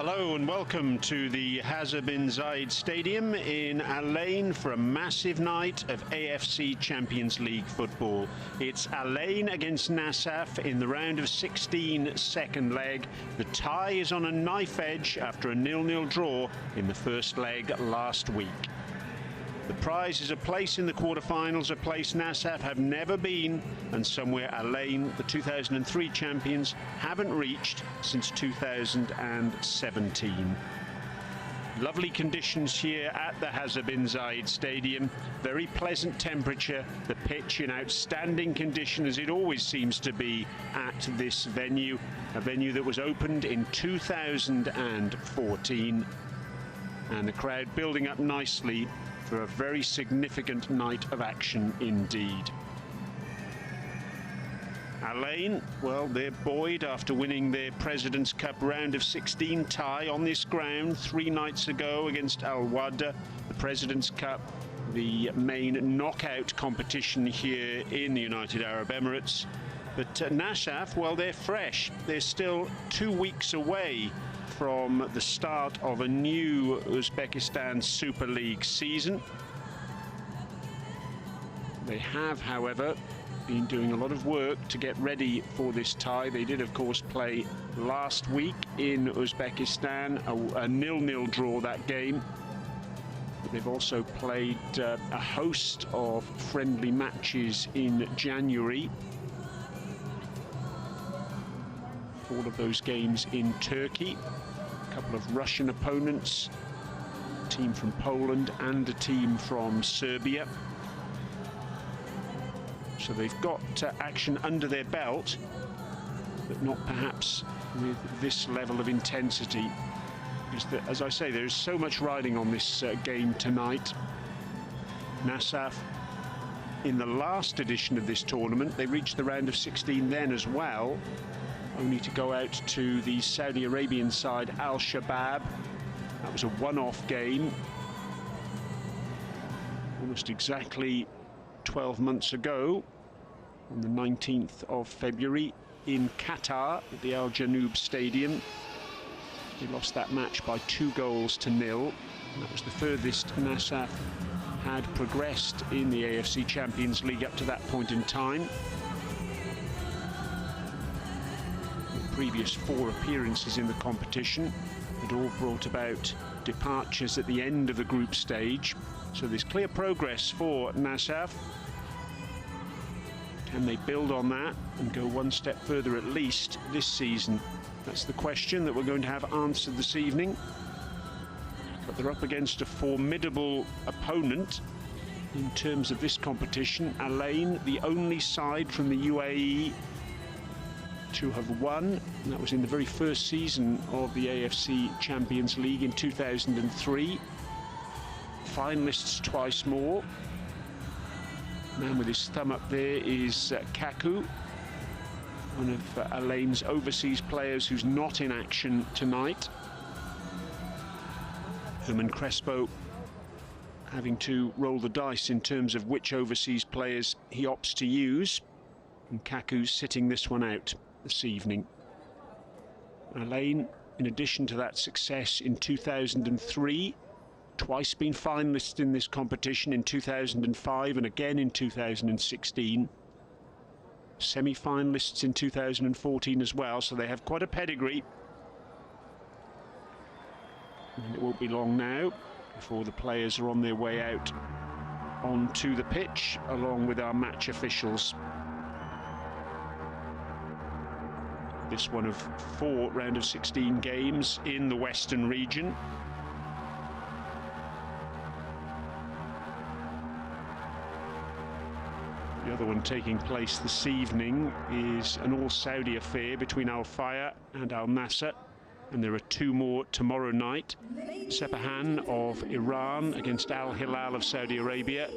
Hello and welcome to the Hazza bin Zayed Stadium in Al Ain for a massive night of AFC Champions League football. It's Al Ain against Nasaf in the round of 16 second leg. The tie is on a knife edge after a 0-0 draw in the first leg last week. The prize is a place in the quarterfinals, a place Nasaf have never been, and somewhere Al Ain, the 2003 champions, haven't reached since 2017. Lovely conditions here at the Hazza bin Zayed Stadium. Very pleasant temperature, the pitch in outstanding condition as it always seems to be at this venue, a venue that was opened in 2014, and the crowd building up nicely for a very significant night of action indeed. Al Ain, well, they're buoyed after winning their President's Cup round of 16 tie on this ground 3 nights ago against Al Wada. The President's Cup, the main knockout competition here in the United Arab Emirates. But Nasaf, well, they're fresh. They're still 2 weeks away from the start of a new Uzbekistan Super League season. They have, however, been doing a lot of work to get ready for this tie. They did, of course, play last week in Uzbekistan, a 0-0 draw that game. But they've also played a host of friendly matches in January. All of those games in Turkey. A couple of Russian opponents, a team from Poland and a team from Serbia. So they've got action under their belt, but not perhaps with this level of intensity. Because, as I say, there is so much riding on this game tonight. Nasaf, in the last edition of this tournament, they reached the round of 16 then as well, only to go out to the Saudi Arabian side, Al Shabab. That was a one-off game. Almost exactly 12 months ago, on the 19th of February, in Qatar, at the Al Janoub Stadium. They lost that match by 2-0. And that was the furthest Nasaf had progressed in the AFC Champions League up to that point in time. Previous 4 appearances in the competition had all brought about departures at the end of the group stage. So there's clear progress for Nasaf. Can they build on that and go one step further at least this season? That's the question that we're going to have answered this evening. But they're up against a formidable opponent in terms of this competition. Al Ain, the only side from the UAE to have won, and that was in the very first season of the AFC Champions League in 2003. Finalists twice more. Man with his thumb up there is Kaku, one of Al Ain's overseas players who's not in action tonight. Herman Crespo having to roll the dice in terms of which overseas players he opts to use, and Kaku's sitting this one out this evening. Al Ain, in addition to that success in 2003, twice been finalists in this competition, in 2005 and again in 2016. Semi-finalists in 2014 as well, so they have quite a pedigree. And it won't be long now before the players are on their way out onto the pitch, along with our match officials. This one of 4 round of 16 games in the Western region. The other one taking place this evening is an all-Saudi affair between Al Fayha and Al Nasser, and there are 2 more tomorrow night. Sepahan of Iran against Al Hilal of Saudi Arabia,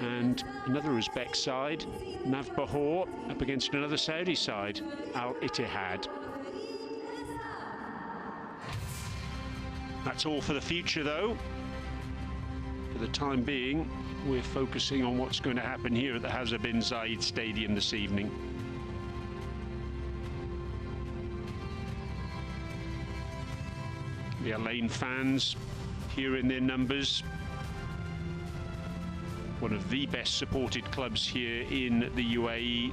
and another Uzbek side, Navbahor, up against another Saudi side, Al Ittihad. That's all for the future, though. For the time being, we're focusing on what's going to happen here at the Hazza bin Zayed Stadium this evening. The Al Ain fans here in their numbers. One of the best supported clubs here in the UAE.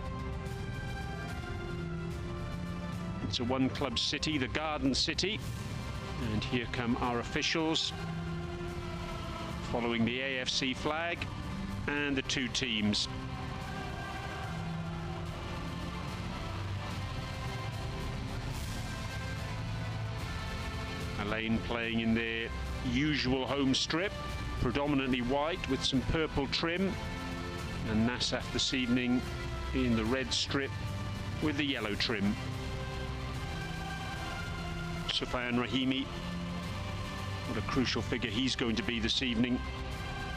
It's a one-club city, the Garden City. And here come our officials, following the AFC flag and the two teams. Al Ain playing in their usual home strip, predominantly white with some purple trim, and Nasaf this evening in the red strip with the yellow trim. Sufyan Rahimi, what a crucial figure he's going to be this evening.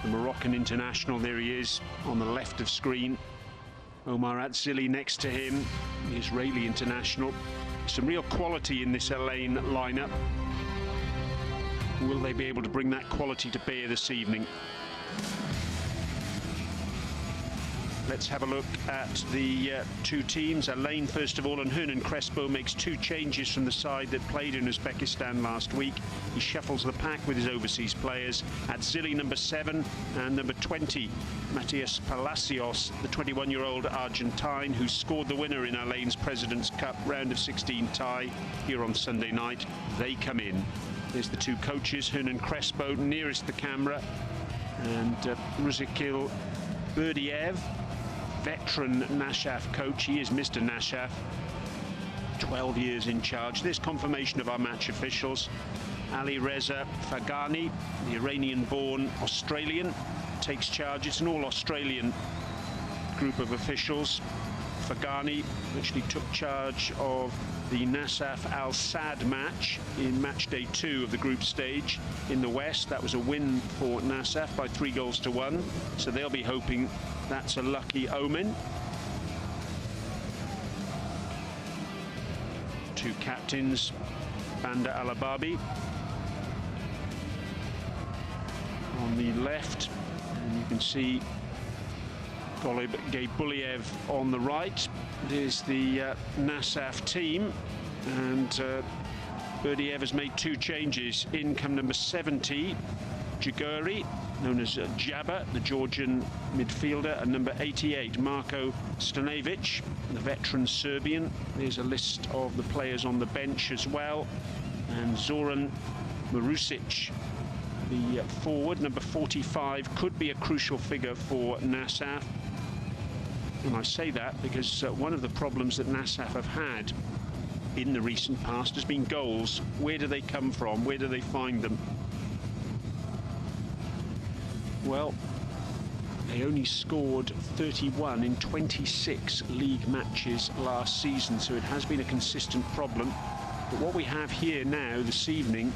The Moroccan international, there he is on the left of screen. Omar Atzili next to him, the Israeli international. Some real quality in this Al Ain lineup. Will they be able to bring that quality to bear this evening? Let's have a look at the two teams. Al Ain first of all, and Hernan Crespo makes two changes from the side that played in Uzbekistan last week. He shuffles the pack with his overseas players. Atzili, number 7, and number 20, Matias Palacios, the 21-year-old Argentine who scored the winner in Al Ain's President's Cup round of 16 tie here on Sunday night. They come in. There's the two coaches, Hernan Crespo nearest the camera, and Ruzikil Berdiev, veteran Nasaf coach. He is Mr. Nasaf, 12 years in charge. There's confirmation of our match officials. Ali Reza Fagani, the Iranian-born Australian, takes charge. It's an all-Australian group of officials. Fagani actually took charge of the Nasaf Al Sadd match in match day 2 of the group stage in the West. That was a win for Nasaf by 3-1, so they'll be hoping that's a lucky omen. Two captains, Banda Alababi on the left, and you can see Golib Gaybuliev on the right. There's the Nasaf team, and Berdiev has made two changes. In come number 70, Jaguri, known as Jabba, the Georgian midfielder, and number 88, Marko Stanojevic, the veteran Serbian. There's a list of the players on the bench as well, and Zoran Marusic, the forward, number 45, could be a crucial figure for Nasaf. And I say that because one of the problems that Nasaf have had in the recent past has been goals. Where do they come from? Where do they find them? Well, they only scored 31 in 26 league matches last season, so it has been a consistent problem. But what we have here now this evening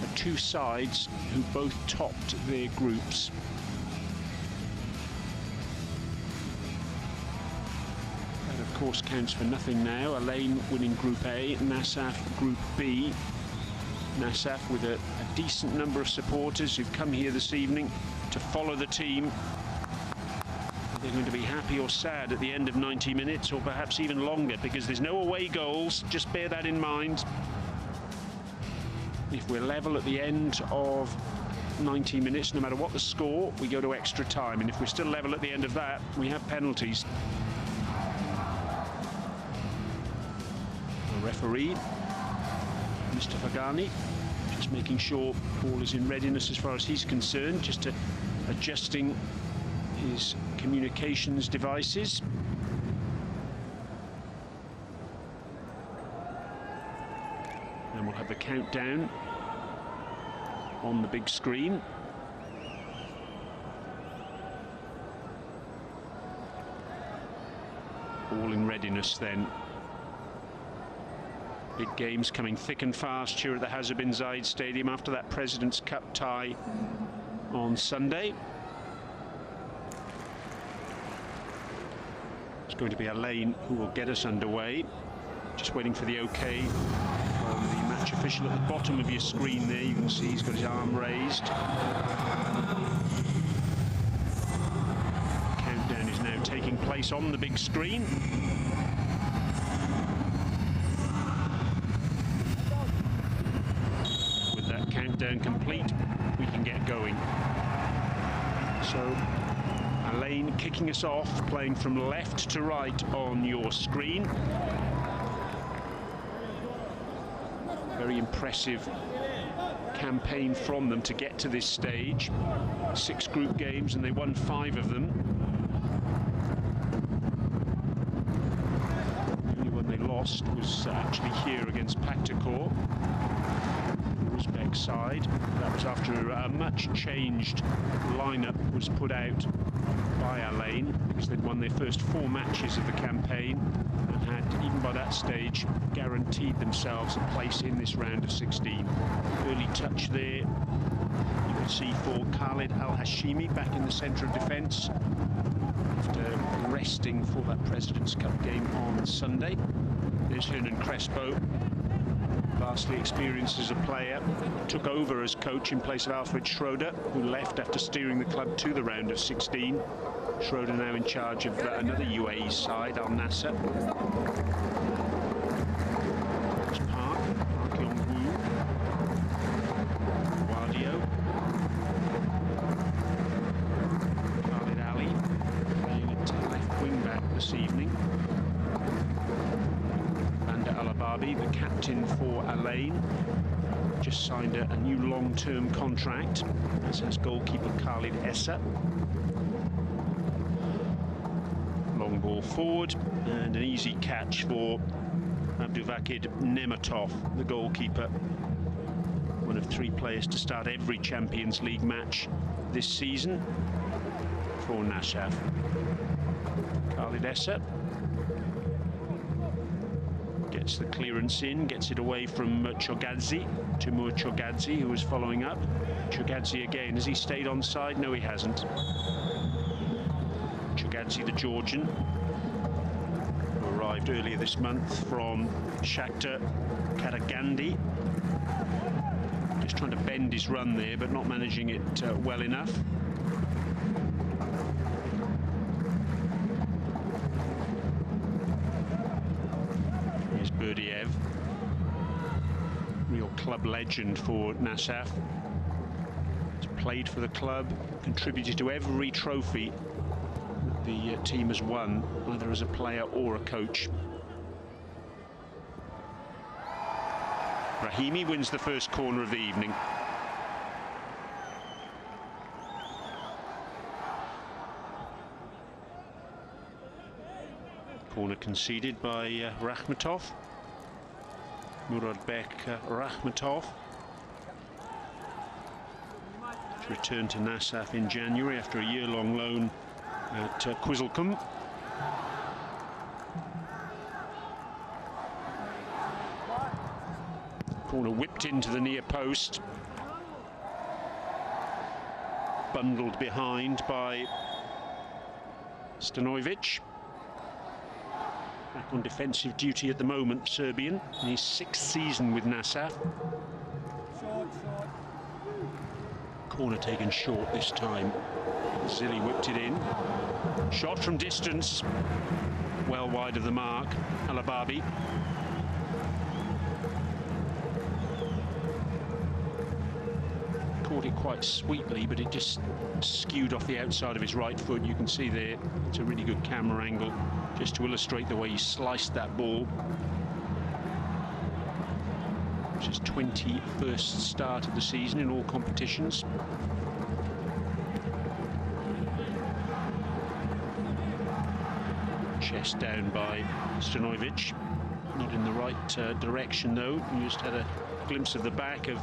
are two sides who both topped their groups. That of course counts for nothing now. Al Ain winning Group A, Nasaf Group B. Nasaf with a decent number of supporters who've come here this evening to follow the team. They're going to be happy or sad at the end of 90 minutes, or perhaps even longer, because there's no away goals. Just bear that in mind. If we're level at the end of 90 minutes, no matter what the score, we go to extra time. And if we're still level at the end of that, we have penalties. The referee, Mr. Fagani, just making sure all is in readiness as far as he's concerned, just adjusting his communications devices. And we'll have the countdown on the big screen. All in readiness then. Big games coming thick and fast here at the Hazza bin Zayed Stadium after that President's Cup tie on Sunday. It's going to be Al Ain who will get us underway. Just waiting for the OK from the match official at the bottom of your screen there. You can see he's got his arm raised. Countdown is now taking place on the big screen. lockdown complete, we can get going. So Alain kicking us off, playing from left to right on your screen. Very impressive campaign from them to get to this stage. 6 group games and they won 5 of them. The only one they lost was actually here against Paktakor, the Uzbek side. That was after a much changed lineup was put out by Alain, because they'd won their first 4 matches of the campaign and had, even by that stage, guaranteed themselves a place in this round of 16. Early touch there, you could see, for Khalid Al-Hashimi back in the centre of defence after resting for that President's Cup game on Sunday. There's Hernan Crespo, vastly experienced as a player, took over as coach in place of Alfred Schroeder, who left after steering the club to the round of 16. Schroeder now in charge of another UAE side, Al Nasaf. Park Yong-woo, Wadio, Khalid Ali playing at left wing back this evening. Alababi, the captain for Alain, just signed a new long-term contract, as has goalkeeper Khalid Essa. Long ball forward and an easy catch for Abdulvakid Nematov, the goalkeeper. One of 3 players to start every Champions League match this season for Nasaf. Khalid Essa gets the clearance in, gets it away from Chogadze, Timur Chogadze, who was following up. Chogadze again, has he stayed on side? No, he hasn't. Chogadze, the Georgian, who arrived earlier this month from Shakhtar Karagandi. Just trying to bend his run there, but not managing it well enough. Berdiev, real club legend for Nasaf. He's played for the club, contributed to every trophy that the team has won, either as a player or a coach. Rahimi wins the first corner of the evening. Corner conceded by Rakhmatov. Muradbek Rakhmatov, to return to Nasaf in January after a year-long loan at Kızılkum. Corner whipped into the near post, bundled behind by Stanojevic. Back on defensive duty at the moment, Serbian, in his 6th season with Nasaf. Corner taken short this time. Zilli whipped it in. Shot from distance, well wide of the mark. Alababi. Caught it quite sweetly, but it just skewed off the outside of his right foot. You can see there, it's a really good camera angle, just to illustrate the way he sliced that ball. It's his 21st start of the season in all competitions. Chest down by Stanojevic. Not in the right direction though. You just had a glimpse of the back of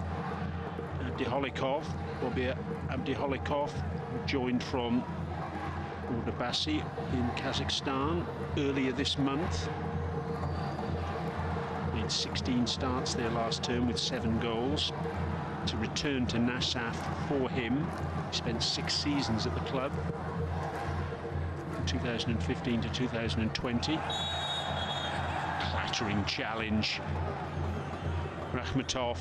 Abdiholikov, Bobby Abdiholikov, joined from Ordubasi in Kazakhstan earlier this month. Made 16 starts there last term with 7 goals. To return to Nasaf for him. He spent 6 seasons at the club, from 2015 to 2020. Clattering challenge. Rakhmatov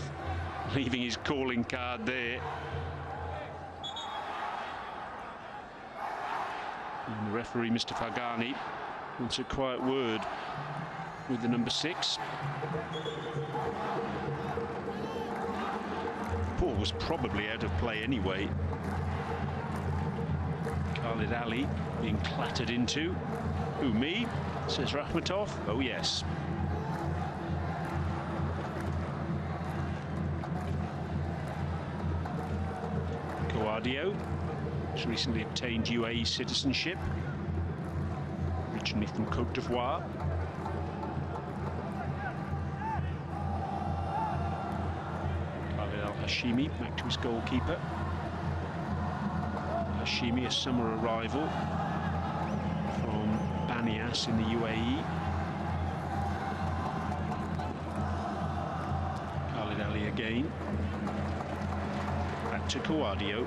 leaving his calling card there. And the referee, Mr. Fagani, wants a quiet word with the number 6. Ball was probably out of play anyway. Khalid Ali being clattered into. Who, me? Says Rakhmatov. Oh, yes. Coadio has recently obtained UAE citizenship, originally from Côte d'Ivoire. Khalid Al-Hashimi back to his goalkeeper. Hashimi, a summer arrival from Banias in the UAE. Khalid Ali again. Back to Coadio.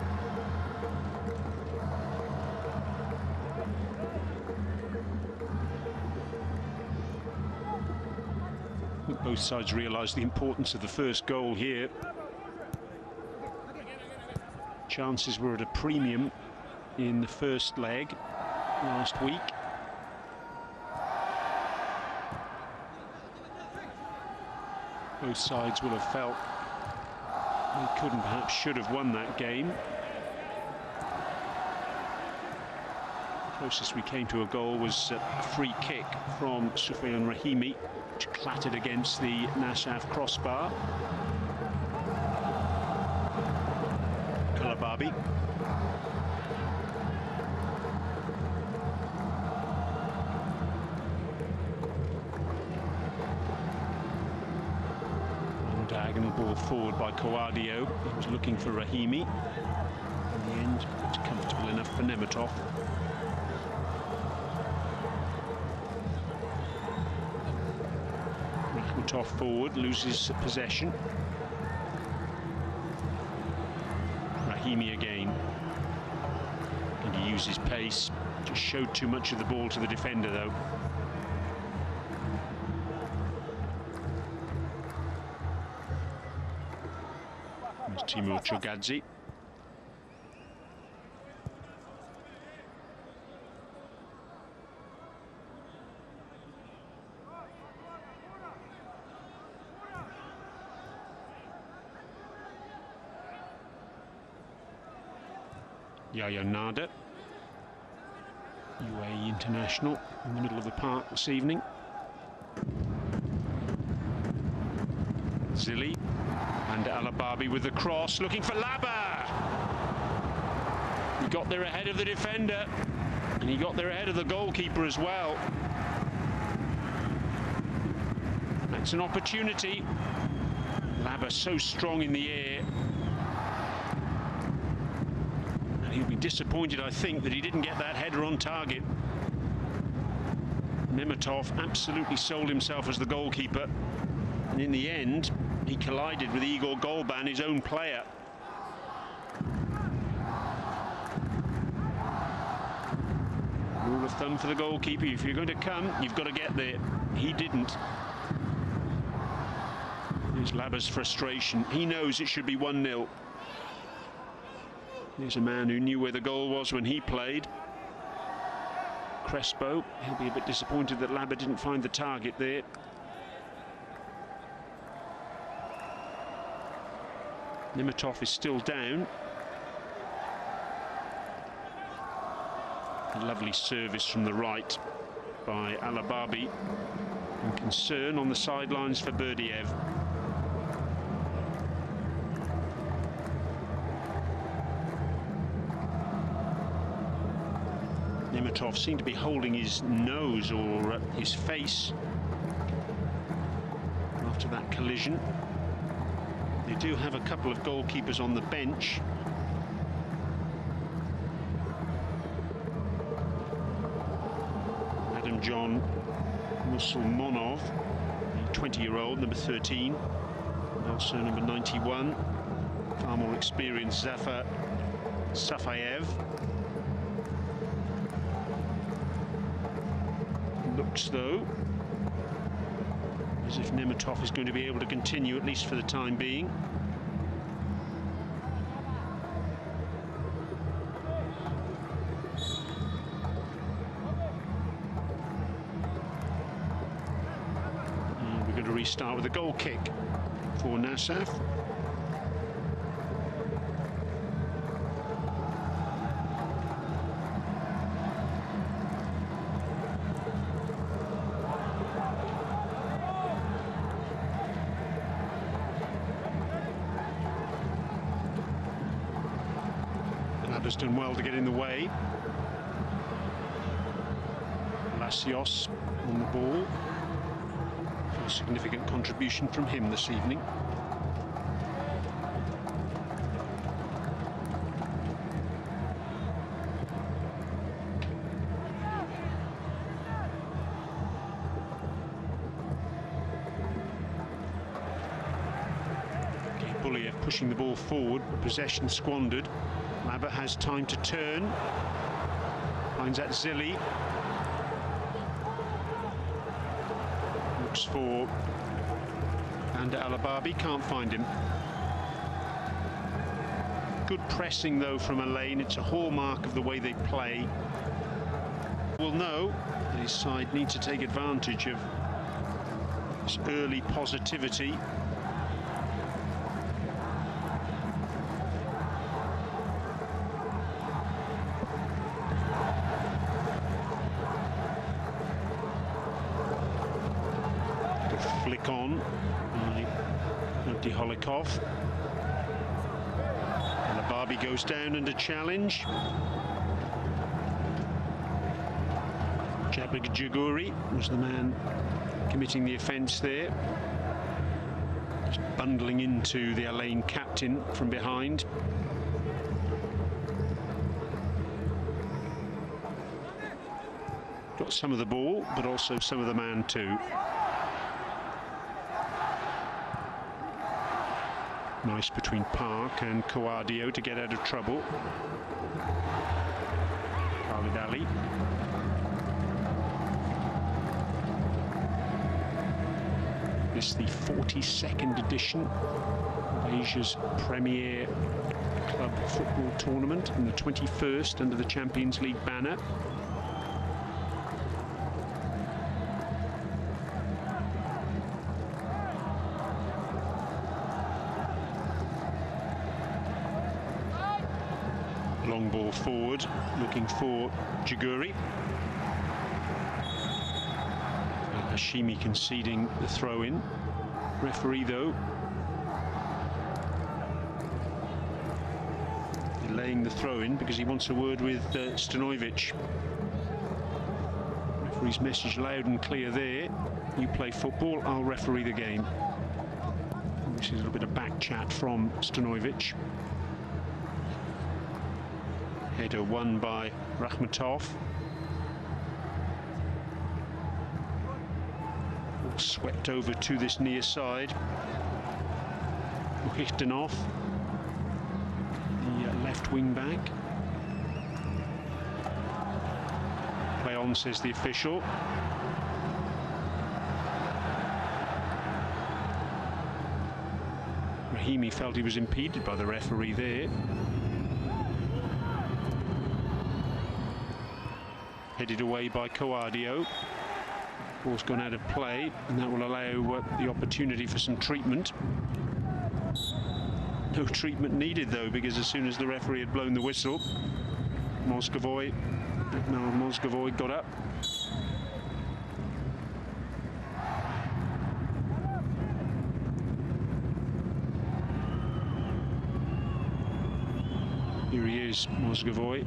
Both sides realise the importance of the first goal here. Chances were at a premium in the first leg last week. Both sides will have felt they couldn't, perhaps should have won that game. Closest we came to a goal was a free kick from Soufiane Rahimi, which clattered against the Nasaf crossbar. Kalababi. Diagonal ball forward by Coadio. He was looking for Rahimi. In the end, it's comfortable enough for Nemetov. Rakhmatov forward, loses possession. Rahimi again. And he uses pace. Just showed too much of the ball to the defender, though. Timur Chogadze. Yaya Nada, UAE international, in the middle of the park this evening. Zili. And Alababi with the cross, looking for Laba. He got there ahead of the defender, and he got there ahead of the goalkeeper as well. That's an opportunity. Laba so strong in the air. And he'll be disappointed, I think, that he didn't get that header on target. Nemetov absolutely sold himself as the goalkeeper, and in the end, he collided with Igor Golban, his own player. Rule of thumb for the goalkeeper, if you're going to come, you've got to get there. He didn't. There's Laba's frustration. He knows it should be 1-0. There's a man who knew where the goal was when he played. Crespo, he'll be a bit disappointed that Laba didn't find the target there. Nemetov is still down. A lovely service from the right by Alababi. And concern on the sidelines for Berdiev. Nemetov seemed to be holding his nose or his face after that collision. They do have a couple of goalkeepers on the bench. Adam John Musulmonov, the 20-year-old, number 13, and also number 91, far more experienced Zafar Safayev. Looks, though, as if Nemetov is going to be able to continue, at least for the time being. And we're going to restart with a goal kick for Nasaf. Laba's done well to get in the way. Lacios on the ball. A significant contribution from him this evening. Buliev pushing the ball forward, but possession squandered. Laba has time to turn. Finds that Zilli. Looks for Ander Alababi, can't find him. Good pressing though from Alain. It's a hallmark of the way they play. We'll know that his side need to take advantage of this early positivity. Flick on by Holikov. Alababi goes down under challenge. Jabagajaguri was the man committing the offence there. Just bundling into the Alain captain from behind. Got some of the ball, but also some of the man too. Nice between Park and Coadio to get out of trouble. Khalid Ali. This is the 42nd edition of Asia's premier club football tournament and the 21st under the Champions League banner. Long ball forward, looking for Jaguri. Hashimi conceding the throw-in. Referee, though, delaying the throw-in because he wants a word with Stanojevic. Referee's message loud and clear there. You play football, I'll referee the game. This is a little bit of back chat from Stanojevic. Header won by Rakhmatov. Swept over to this near side. Uchichtenov, the left wing back. Play on, says the official. Rahimi felt he was impeded by the referee there. Headed away by Coadio. Ball's gone out of play, and that will allow the opportunity for some treatment. No treatment needed, though, because as soon as the referee had blown the whistle, Moscovoy got up. Here he is, Moscovoy.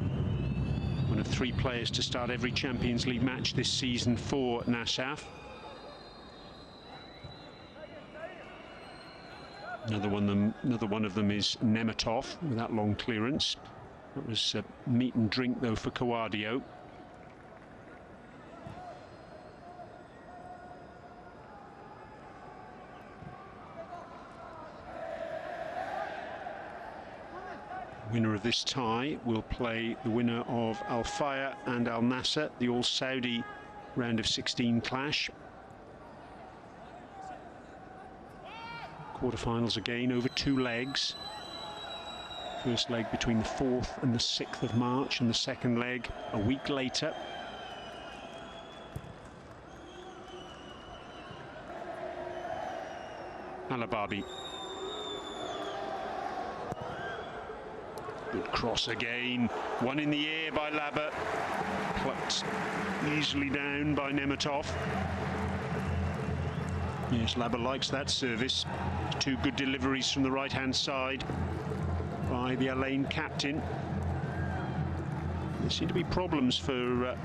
One of 3 players to start every Champions League match this season for Nasaf. Another one of them is Nemetov with that long clearance. That was meat and drink, though, for Coadio. Winner of this tie will play the winner of Al Fayha and Al Nassr, the All-Saudi round of 16 clash. Quarterfinals again over 2 legs. First leg between the 4th and the 6th of March, and the second leg a week later. Alababi. Good cross again. One in the air by Laba. Plucked easily down by Nemetov. Yes, Laba likes that service. 2 good deliveries from the right-hand side by the Alain captain. There seem to be problems for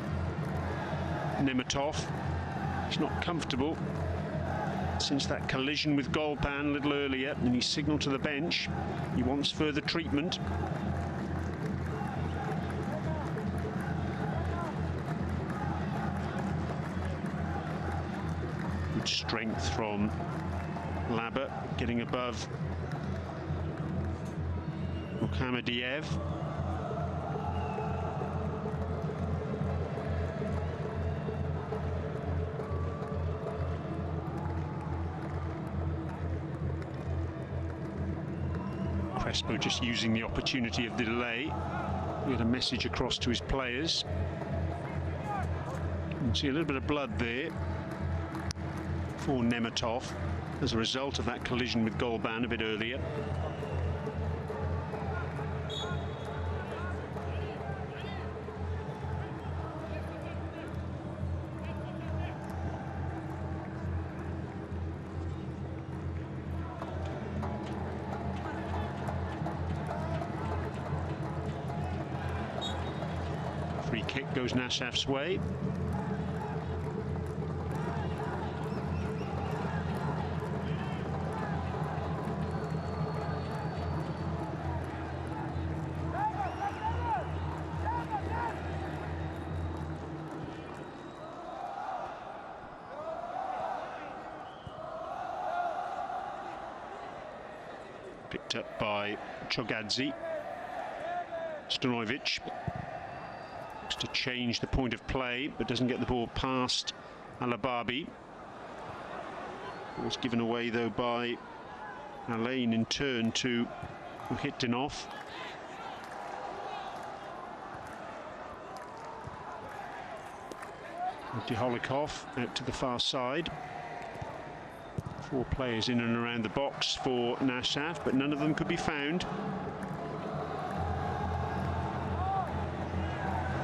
Nemetov. He's not comfortable since that collision with Golban a little earlier, and he signalled to the bench he wants further treatment. Good strength from Labba, getting above Mohamediev. Crespo just using the opportunity of the delay. We had a message across to his players. You can see a little bit of blood there for Nemetov as a result of that collision with Golban a bit earlier. Free kick goes Nasaf's way. Picked up by Chogadze. Stanojevic looks to change the point of play, but doesn't get the ball past Alababi. Ball's given away though by Alain in turn to Mukhitdinov. Diholikov out to the far side. 4 players in and around the box for Nasaf, but none of them could be found.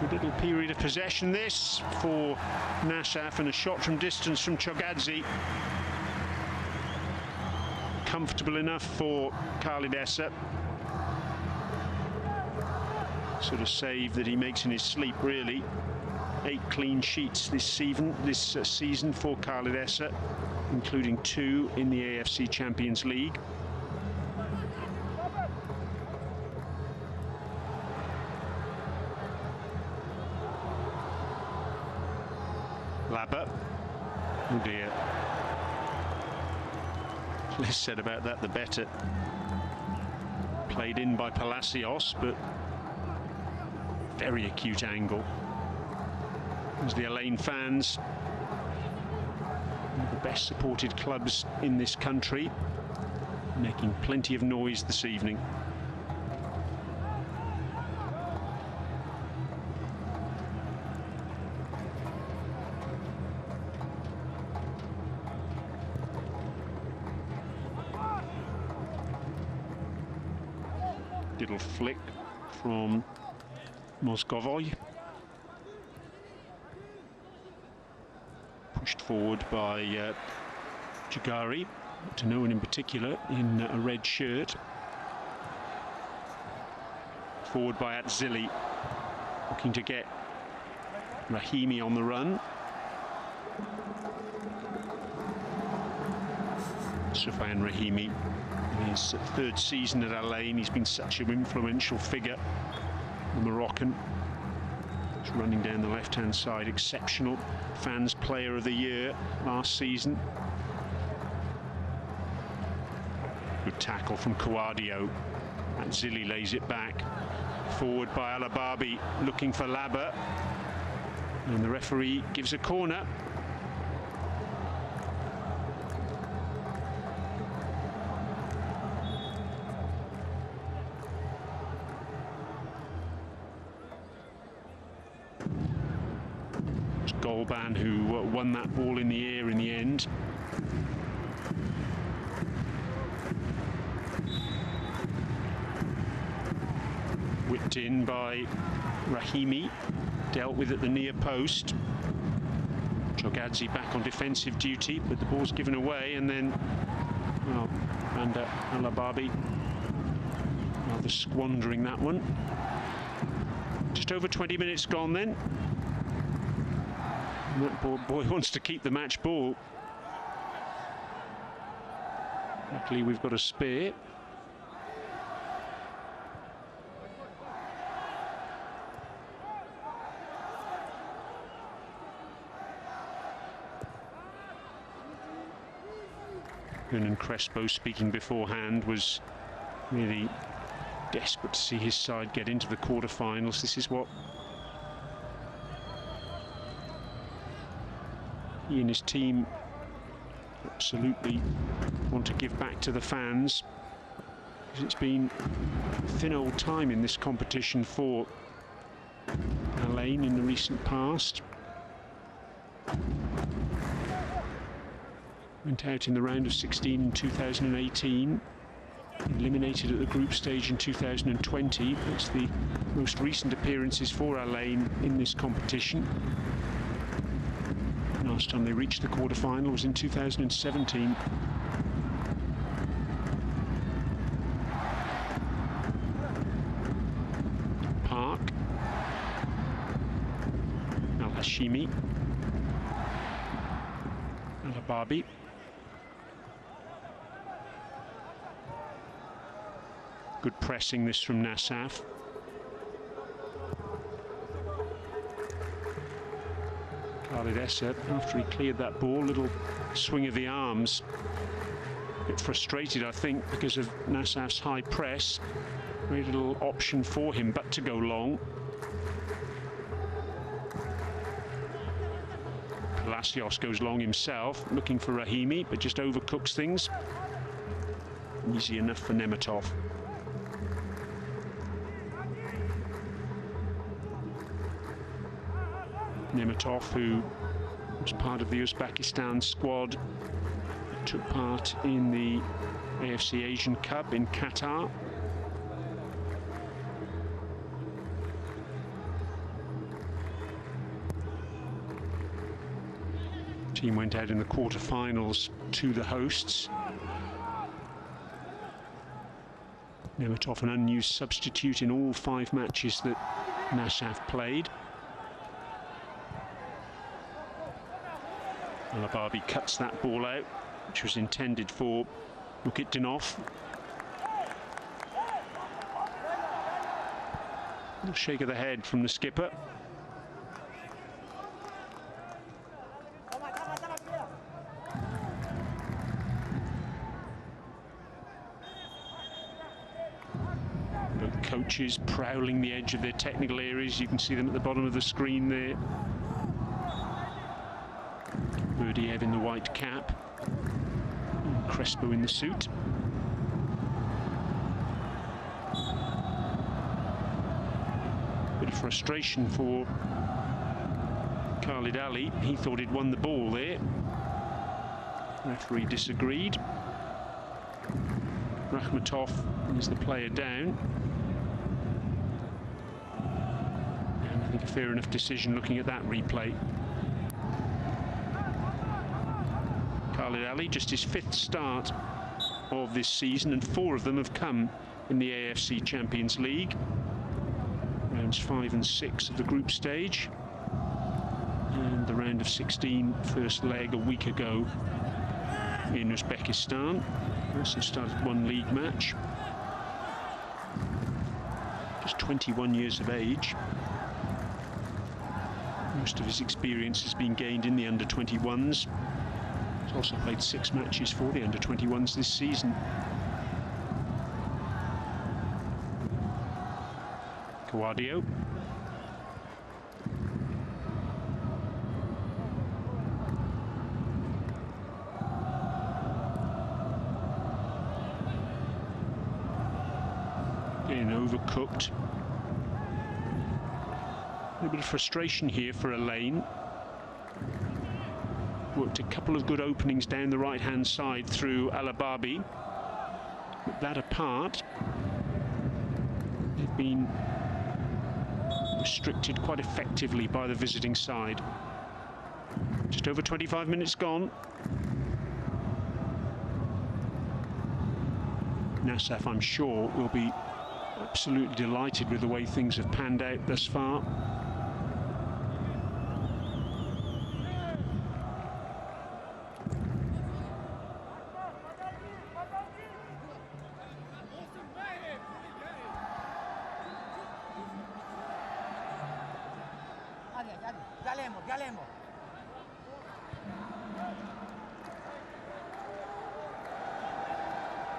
Good little period of possession this for Nasaf, and a shot from distance from Chogadze. Comfortable enough for Khalid Essa. Sort of save that he makes in his sleep, really. 8 clean sheets this season for Khalid Essa, including 2 in the AFC Champions League. Labba. Oh dear. Less said about that, the better. Played in by Palacios, but very acute angle. As the Alain fans, one of the best supported clubs in this country, making plenty of noise this evening. Little flick from Moscovoy. Pushed forward by Jagari, to no one in particular in a red shirt. Forward by Atzili, looking to get Rahimi on the run. Soufiane Rahimi, in his 3rd season at Alain, he's been such an influential figure, the Moroccan. He's running down the left-hand side, exceptional. Fans Player of the Year last season. Good tackle from Kouadio. Atzili lays it back. Forward by Alababi, looking for Labba. And the referee gives a corner. Golban, who won that ball in the air in the end. Whipped in by Rahimi, dealt with at the near post. Chogadze back on defensive duty, but the ball's given away, and then, well, Alababi rather squandering that one. Just over 20 minutes gone then. And that boy wants to keep the match ball. Luckily we've got a spare. And Crespo, speaking beforehand, was really desperate to see his side get into the quarterfinals. This is what he and his team absolutely want to give back to the fans, because it's been a thin old time in this competition for Alain in the recent past. Went out in the round of 16 in 2018, eliminated at the group stage in 2020. That's the most recent appearances for Alain in this competition. Last time they reached the quarterfinal was in 2017. Park, Al-Hashimi, Al-Hababi. Good pressing this from Nasaf. Khalid Esser, after he cleared that ball, little swing of the arms. A bit frustrated, I think, because of Nasaf's high press. Very little option for him but to go long. Palacios goes long himself, looking for Rahimi, but just overcooks things. Easy enough for Nemetov. Nemetov, who was part of the Uzbekistan squad, took part in the AFC Asian Cup in Qatar. Team went out in the quarterfinals to the hosts. Nemetov, an unused substitute in all 5 matches that Nasaf played. Al-Hababi cuts that ball out, which was intended for Mukitdinov. A shake of the head from the skipper. Both coaches prowling the edge of their technical areas. You can see them at the bottom of the screen there. Burdiev in the white cap, and Crespo in the suit. Bit of frustration for Khalid Ali. He thought he'd won the ball there. Referee disagreed. Rakhmatov is the player down. And I think a fair enough decision looking at that replay. Khalid Ali, just his 5th start of this season, and 4 of them have come in the AFC Champions League. Rounds 5 and 6 of the group stage, and the round of 16 first leg a week ago in Uzbekistan. Also started 1 league match. Just 21 years of age. Most of his experience has been gained in the under-21s. He's also played 6 matches for the under-21s this season. Kawadio. Getting overcooked. A little bit of frustration here for Alain. Worked a couple of good openings down the right-hand side through Al-Hababi. But that apart, they've been restricted quite effectively by the visiting side. Just over 25 minutes gone. Nasaf, I'm sure, will be Absolutely delighted with the way things have panned out thus far.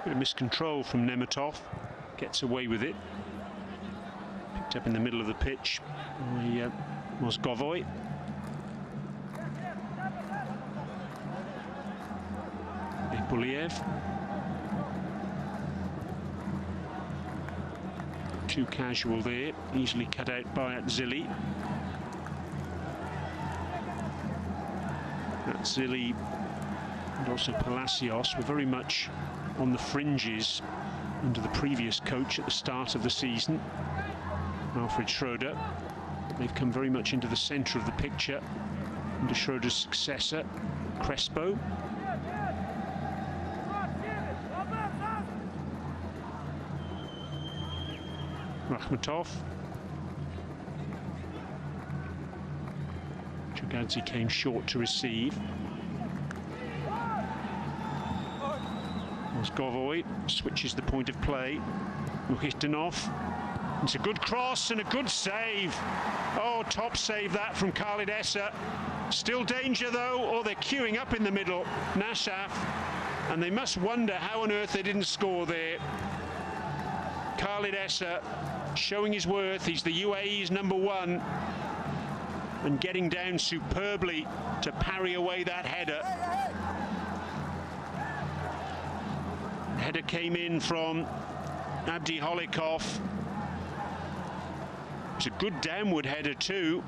Bit of miscontrol from Nemetov, gets away with it. Picked up in the middle of the pitch by Mozgovoi. Buliev. Too casual there, easily cut out by Atzili. Atzili and also Palacios were very much on the fringes under the previous coach at the start of the season, Alfred Schroeder. They've come very much into the centre of the picture under Schroeder's successor, Crespo. Rakhmatov. Chugadze came short to receive. Mozgovoi switches the point of play. Mukhtanov. It's a good cross and a good save. Oh, top save that from Khalid Essa. Still danger though, or they're queuing up in the middle. Nasaf. And they must wonder how on earth they didn't score there. Khalid Essa showing his worth. He's the UAE's #1 and getting down superbly to parry away that header. Header came in from Abdi Holikov. It's a good downward header too.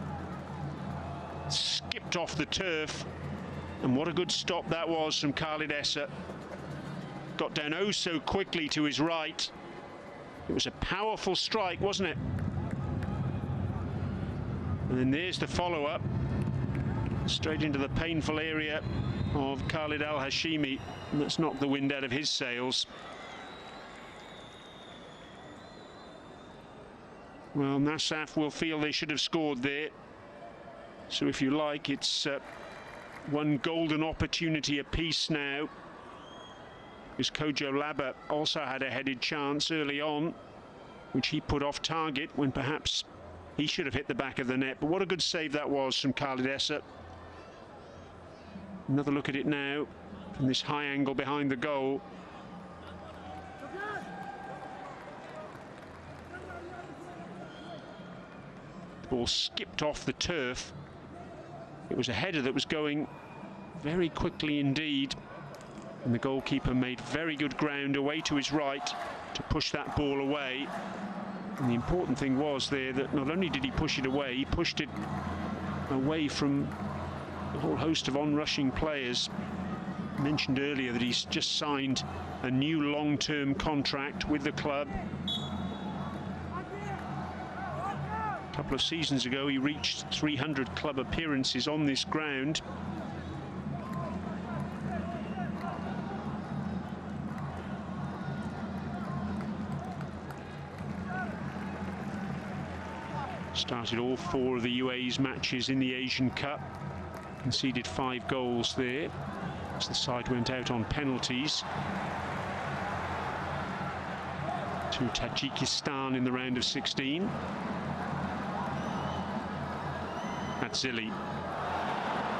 Skipped off the turf. And what a good stop that was from Khalid Essa. Got down oh so quickly to his right. It was a powerful strike, wasn't it? And then there's the follow-up. Straight into the painful area of Khalid Al-Hashimi. And that's knocked the wind out of his sails. Well, Nasaf will feel they should have scored there. So if you like, it's one golden opportunity apiece now. Because Kojo Laba also had a headed chance early on, which he put off target when perhaps he should have hit the back of the net. But what a good save that was from Khalid Essa. Another look at it now from this high angle behind the goal. The ball skipped off the turf. It was a header that was going very quickly indeed. And the goalkeeper made very good ground away to his right to push that ball away. And the important thing was there that not only did he push it away, he pushed it away from a whole host of on-rushing players. I mentioned earlier that he's just signed a new long-term contract with the club. A couple of seasons ago, he reached 300 club appearances on this ground. Started all 4 of the UAE's matches in the Asian Cup. Conceded 5 goals there as the side went out on penalties to Tajikistan in the round of 16. Atzili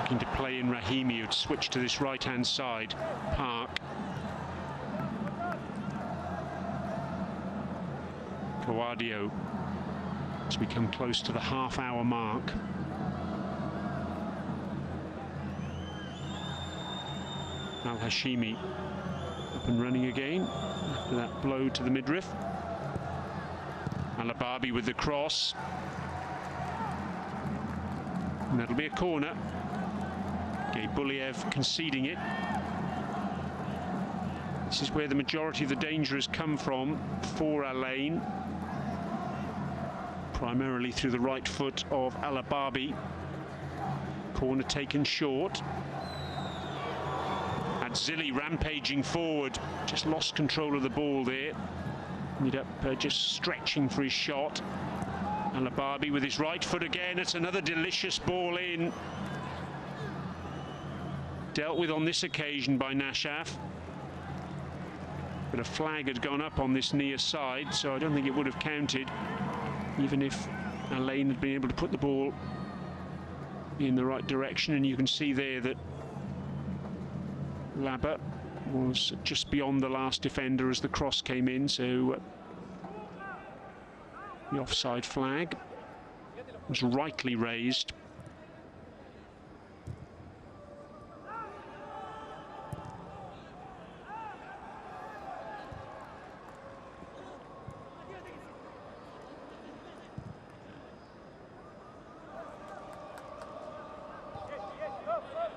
looking to play in Rahimi, who'd switched to this right-hand side. Park. Coadio as we come close to the half-hour mark. Al-Hashimi up and running again after that blow to the midriff. Alababi with the cross. And that'll be a corner. Buliev conceding it. This is where the majority of the danger has come from for Alain. Primarily through the right foot of Alababi. Corner taken short. Atzili rampaging forward, just lost control of the ball there. Ended up just stretching for his shot. Al-Ababi with his right foot again. It's another delicious ball in. Dealt with on this occasion by Nasaf. But a flag had gone up on this near side, so I don't think it would have counted, even if Alain had been able to put the ball in the right direction. And you can see there that Laba was just beyond the last defender as the cross came in, so the offside flag was rightly raised.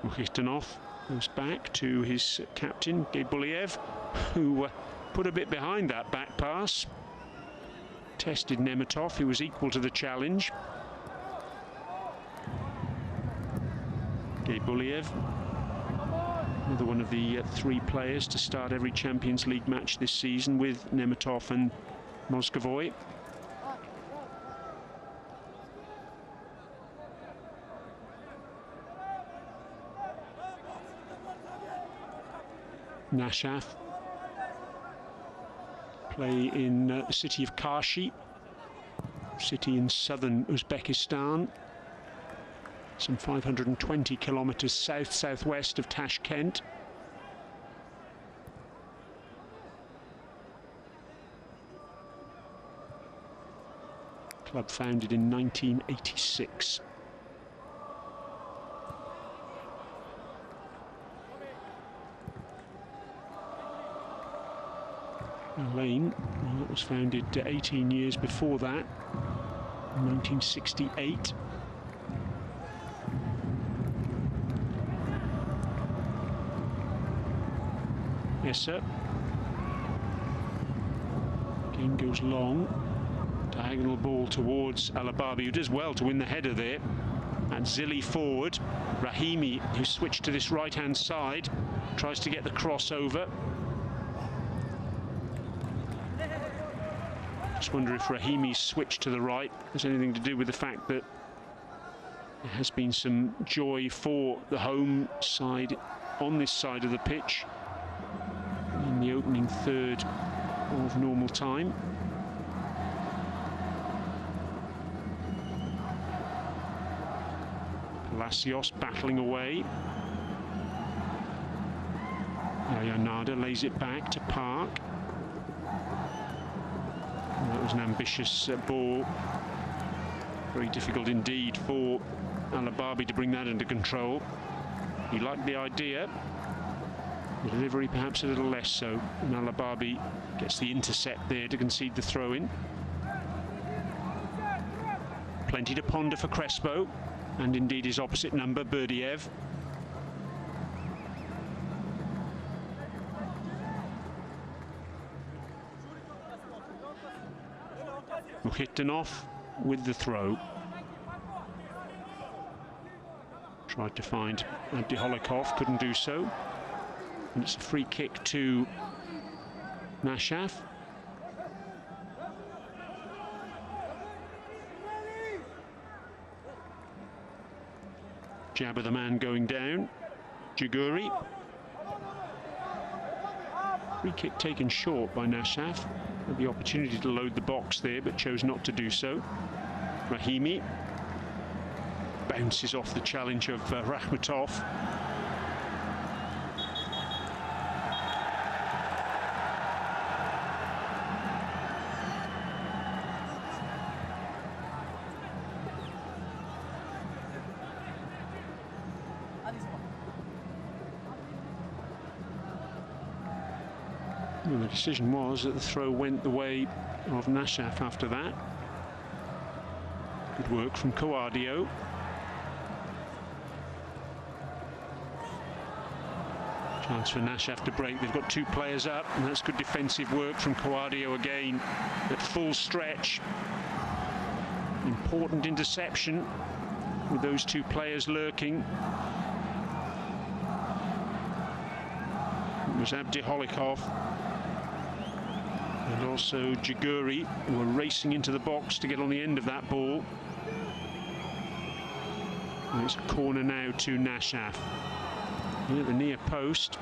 Mukhtarov goes back to his captain, Gebuliev, who put a bit behind that back pass. Tested Nemetov, who was equal to the challenge. Gebuliev, another one of the three players to start every Champions League match this season with Nemetov and Moscovoy. Nasaf play in the city of Kashi, city in southern Uzbekistan, some 520 kilometers south-southwest of Tashkent. Club founded in 1986. Alain, well, it was founded 18 years before that, in 1968. Yes, sir. Game goes long. Diagonal ball towards Al-Ababi, who does well to win the header there. And Zilli forward. Rahimi, who switched to this right-hand side, tries to get the crossover. Just wonder if Rahimi's switch to the right has anything to do with the fact that there has been some joy for the home side on this side of the pitch in the opening third of normal time. Palacios battling away. Ayanada lays it back to Park. That was an ambitious ball. Very difficult indeed for Al-Ababi to bring that under control. He liked the idea. The delivery perhaps a little less so. And Al-Ababi gets the intercept there to concede the throw-in. Plenty to ponder for Crespo, and indeed his opposite number, Berdiev. Mukhtarov with the throw. Tried to find Abdiholikov, couldn't do so. And it's a free kick to Nasaf. Jabba the man going down. Jaguri. Free kick taken short by Nasaf. Had the opportunity to load the box there, but chose not to do so. Rahimi bounces off the challenge of Rakhmatov. Well, the decision was that the throw went the way of Nasaf after that. Good work from Coadio. Chance for Nasaf to break. They've got two players up, and that's good defensive work from Coadio again at full stretch. Important interception with those two players lurking. It was Abdiholikov And also Jaguri, who were racing into the box to get on the end of that ball. And it's a corner now to Nasaf. At the near post,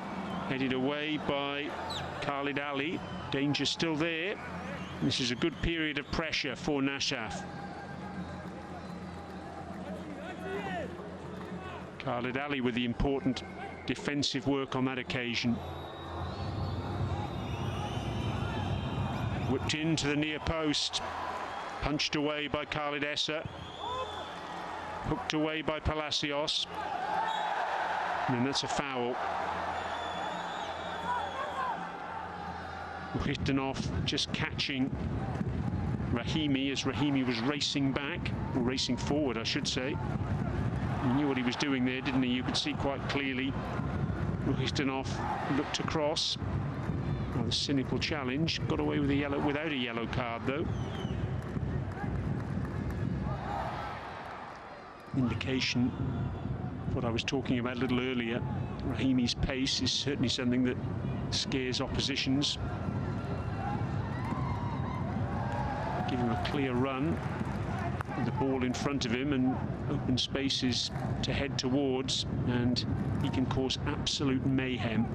headed away by Khalid Ali. Danger still there. This is a good period of pressure for Nasaf. Khalid Ali with the important defensive work on that occasion. Whipped into the near post, punched away by Khalid Essa, hooked away by Palacios, and that's a foul. Mukhtanov just catching Rahimi as Rahimi was racing back, or racing forward I should say. He knew what he was doing there, didn't he? You could see quite clearly. Mukhtanov looked across. Rather cynical challenge. Got away with a yellow, without a yellow card though. Indication of what I was talking about a little earlier. Rahimi's pace is certainly something that scares oppositions. Give him a clear run with the ball in front of him and open spaces to head towards, and he can cause absolute mayhem.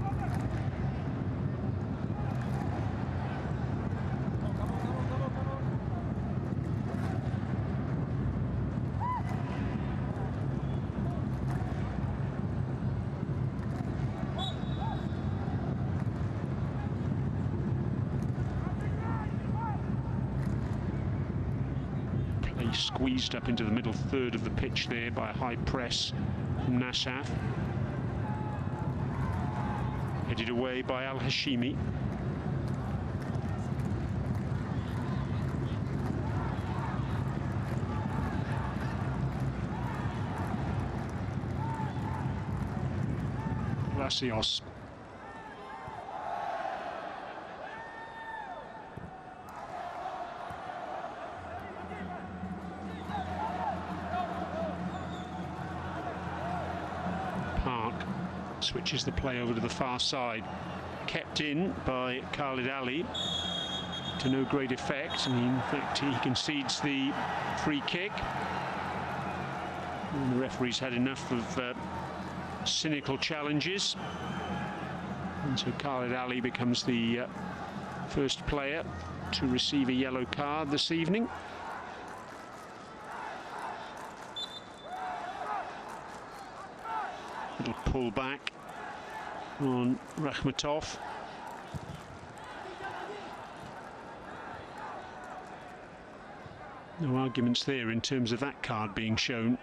Squeezed up into the middle third of the pitch there by a high press from Nasaf. Headed away by Al Hashimi. Palacios. Switches the play over to the far side. Kept in by Khalid Ali to no great effect, and in fact he concedes the free kick. And the referee's had enough of cynical challenges, and so Khalid Ali becomes the first player to receive a yellow card this evening. Little pull back on Rakhmatov. No arguments there in terms of that card being shown.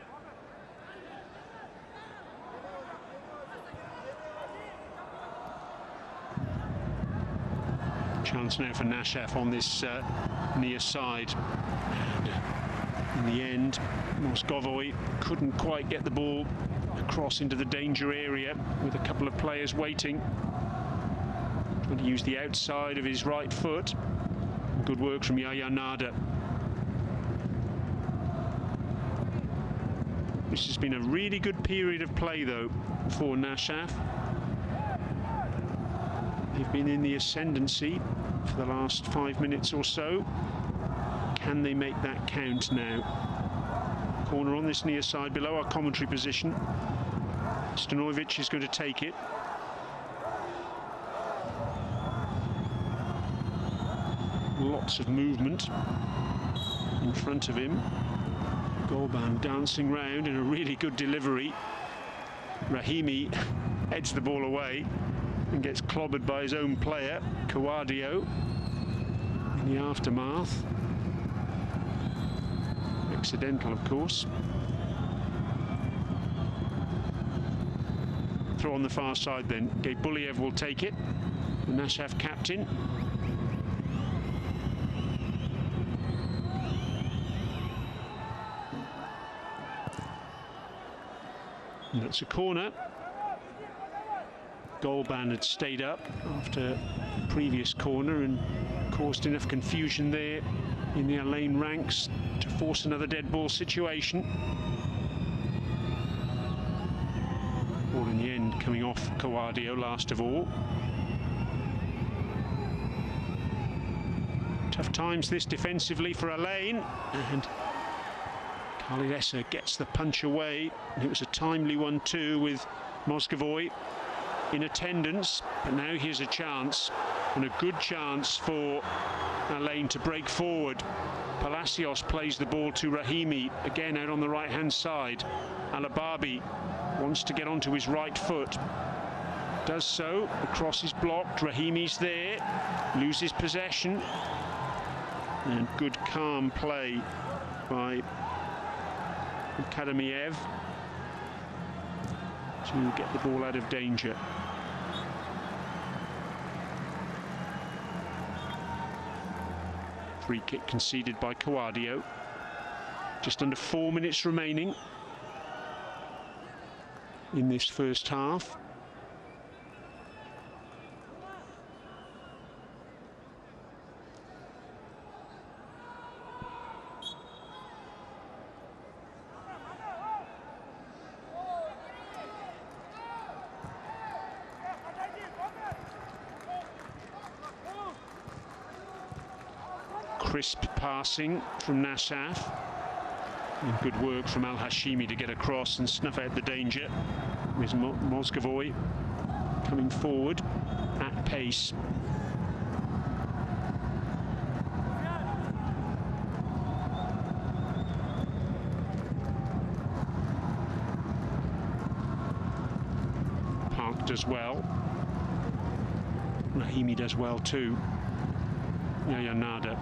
Chance now for Nasaf on this near side. And in the end, Moscovoy couldn't quite get the ball across into the danger area with a couple of players waiting. Trying to use the outside of his right foot. Good work from Yahya Nada. This has been a really good period of play though for Nasaf. They've been in the ascendancy for the last 5 minutes or so. Can they make that count now? Corner on this near side below our commentary position. Stanojevic is going to take it. Lots of movement in front of him. Golban dancing round in a really good delivery. Rahimi heads the ball away and gets clobbered by his own player, Kawadio, in the aftermath. Accidental, of course. Throw on the far side then. Gaybuliev will take it. The Nasaf captain. And that's a corner. Golban had stayed up after the previous corner and caused enough confusion there in the Alain ranks to force another dead ball situation. Ball in the end coming off Kawadio last of all. Tough times this defensively for Alain, and Khalid Essa gets the punch away. And it was a timely one too, with Moscovoy in attendance. But now here's a chance, and a good chance for Alain to break forward. Palacios plays the ball to Rahimi, again out on the right-hand side. Alababi wants to get onto his right foot. Does so, the cross is blocked, Rahimi's there, loses possession. And good calm play by Kadamiev to get the ball out of danger. Free kick conceded by Kawadio. Just under 4 minutes remaining in this first half. Crisp passing from Nasaf, and good work from Al Hashimi to get across and snuff out the danger. With Moscovoy coming forward at pace. Park does well. Rahimi does well too. Yaya Nada.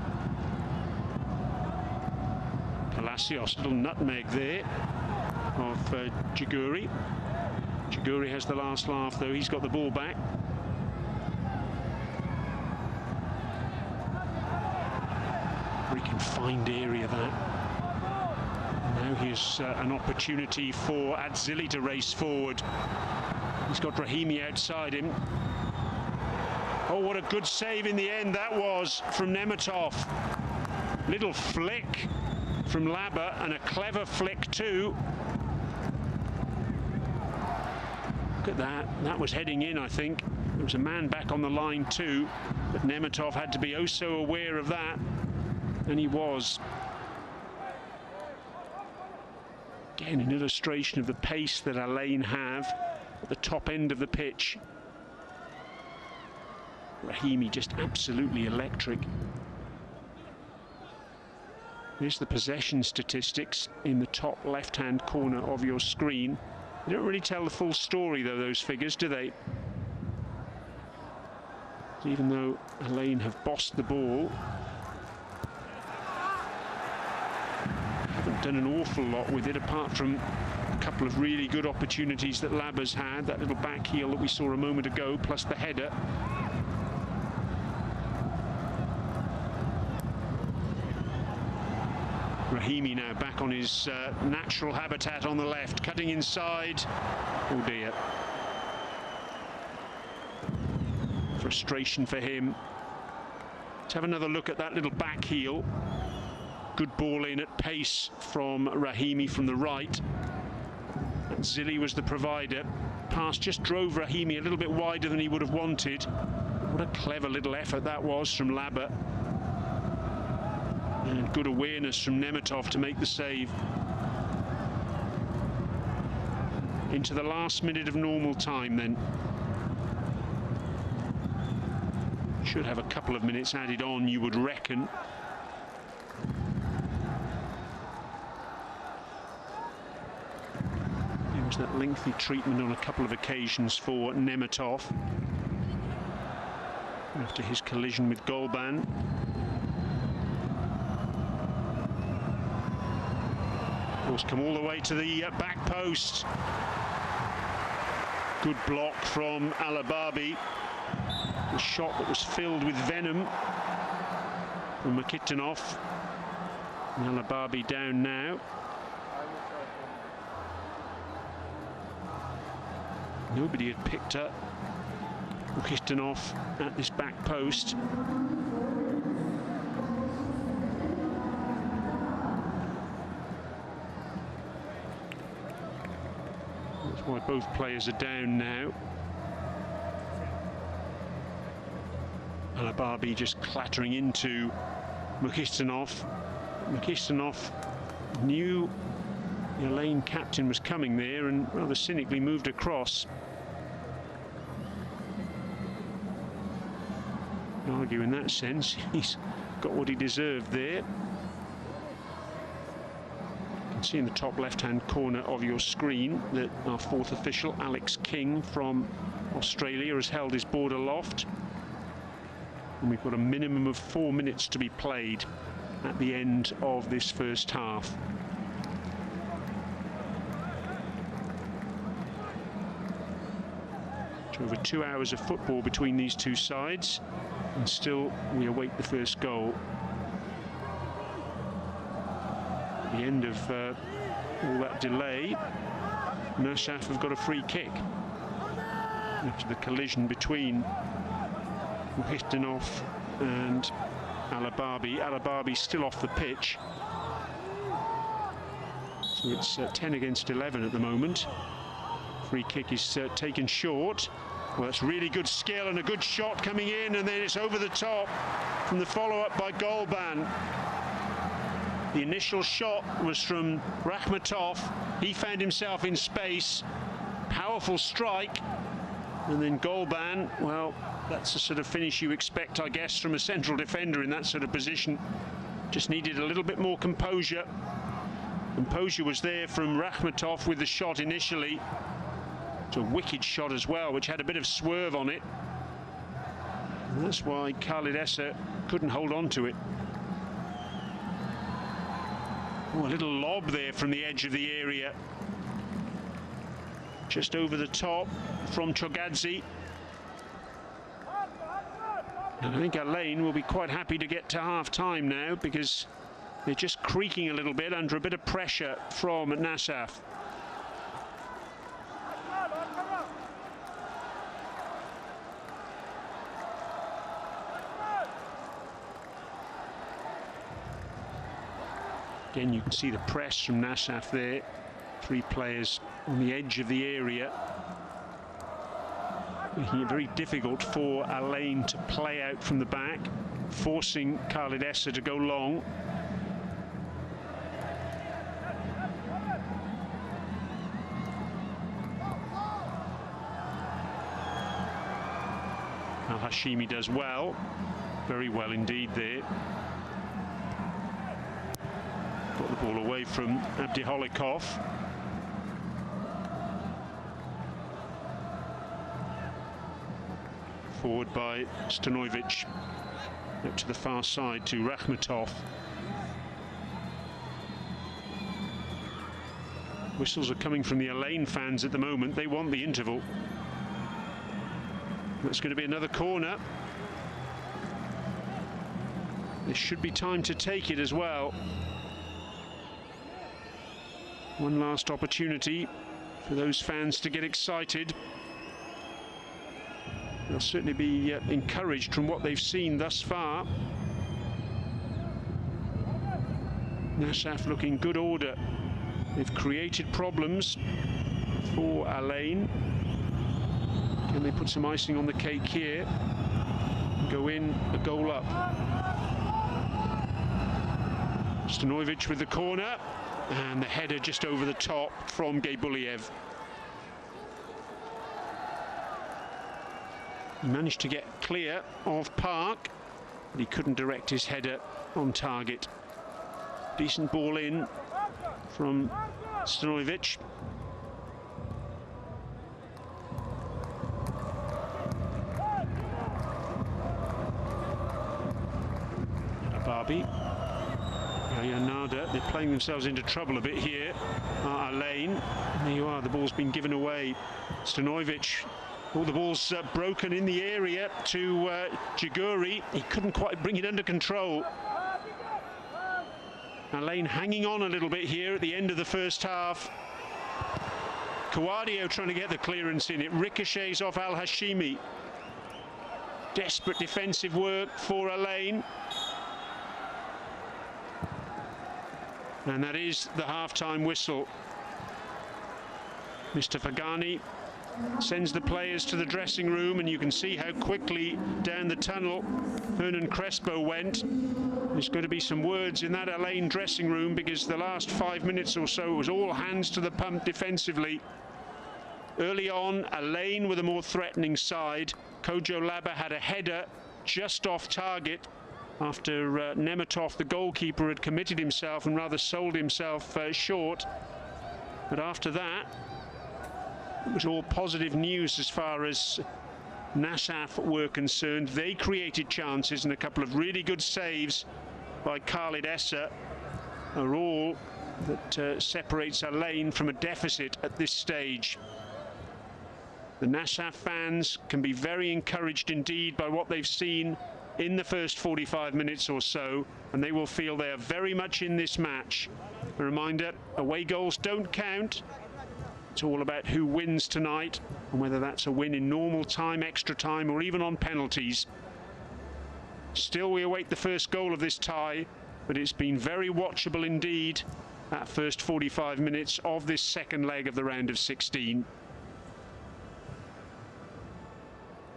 Palacios, little nutmeg there of Jiguri. Jiguri has the last laugh though, he's got the ball back. Very confined area that. Now here's an opportunity for Adzili to race forward. He's got Rahimi outside him. Oh, what a good save in the end that was from Nemetov. Little flick from Laba, and a clever flick too. Look at that, that was heading in, I think. There was a man back on the line too, but Nemetov had to be oh so aware of that, and he was. Again, an illustration of the pace that Alain have at the top end of the pitch. Rahimi just absolutely electric. Here's the possession statistics in the top left-hand corner of your screen. They don't really tell the full story though, those figures, do they? Even though Alain have bossed the ball, haven't done an awful lot with it, apart from a couple of really good opportunities that Laba's had. That little back heel that we saw a moment ago, plus the header. Rahimi now back on his natural habitat on the left, cutting inside. Oh dear. Frustration for him. Let's have another look at that little back heel. Good ball in at pace from Rahimi from the right. Zilli was the provider. Pass just drove Rahimi a little bit wider than he would have wanted. What a clever little effort that was from Laba. And good awareness from Nemetov to make the save. Into the last minute of normal time then. Should have a couple of minutes added on, you would reckon. There was that lengthy treatment on a couple of occasions for Nemetov after his collision with Golban. Come all the way to the back post. Good block from Alababi. The shot that was filled with venom from Makitanov. Alababi down now. Nobody had picked up Makitanov at this back post. Why both players are down now. Alababi just clattering into Mukhtarov. Mukhtarov knew the Al-Ain captain was coming there and rather cynically moved across. I argue in that sense he's got what he deserved there. You can see in the top left-hand corner of your screen that our fourth official, Alex King from Australia, has held his board aloft. And we've got a minimum of 4 minutes to be played at the end of this first half. Over 2 hours of football between these two sides, and still we await the first goal. At the end of all that delay, Nasaf have got a free kick after the collision between Mukhtarov and Al-Ababi. Al-Ababi's still off the pitch, so it's 10 against 11 at the moment. Free kick is taken short. Well, that's really good skill and a good shot coming in, and then it's over the top from the follow-up by Golban. The initial shot was from Rakhmatov. He found himself in space. Powerful strike. And then Golban, well, that's the sort of finish you expect, I guess, from a central defender in that sort of position. Just needed a little bit more composure. Composure was there from Rakhmatov with the shot initially. It's a wicked shot as well, which had a bit of swerve on it. And that's why Khalid Essa couldn't hold on to it. Oh, a little lob there from the edge of the area. Just over the top from Chogadze. And I think Al-Ain will be quite happy to get to half-time now, because they're just creaking a little bit under a bit of pressure from Nasaf. Again, you can see the press from Nasaf there. 3 players on the edge of the area, making it very difficult for Al-Ain to play out from the back, forcing Khalid Essa to go long. Al-Hashimi does well, very well indeed there. Got the ball away from Abdiholikov. Forward by Stanojevic, up to the far side to Rakhmatov. Whistles are coming from the Al-Ain fans at the moment. They want the interval. That's going to be another corner. There should be time to take it as well. One last opportunity for those fans to get excited. They'll certainly be encouraged from what they've seen thus far. Nasaf looking good order. They've created problems for Al-Ain. Can they put some icing on the cake here? Go in, a goal up. Stanojevic with the corner, and the header just over the top from Geybuliev. He managed to get clear of Park, but he couldn't direct his header on target. Decent ball in from Stanojevic. Ababi. Nada, they're playing themselves into trouble a bit here. Al-Ain, there you are, the ball's been given away. Stanojevic. Oh, the ball's broken in the area to Jiguri. He couldn't quite bring it under control. Al-Ain hanging on a little bit here at the end of the first half. Kawadio trying to get the clearance in. It ricochets off Al-Hashimi. Desperate defensive work for Al-Ain. And that is the half-time whistle. Mr. Fagani sends the players to the dressing room, and you can see how quickly down the tunnel Hernan Crespo went. There's going to be some words in that Alain dressing room, because the last 5 minutes or so it was all hands to the pump defensively. Early on, Alain with a more threatening side. Kojo Laba had a header just off target after Nemetov, the goalkeeper, had committed himself and rather sold himself short. But after that, it was all positive news as far as Nasaf were concerned. They created chances, and a couple of really good saves by Khalid Essa are all that separates Alain from a deficit at this stage. The Nasaf fans can be very encouraged indeed by what they've seen in the first 45 minutes or so, and they will feel they are very much in this match. A reminder, away goals don't count. It's all about who wins tonight, and whether that's a win in normal time, extra time, or even on penalties. Still, we await the first goal of this tie, but it's been very watchable indeed, that first 45 minutes of this second leg of the round of 16.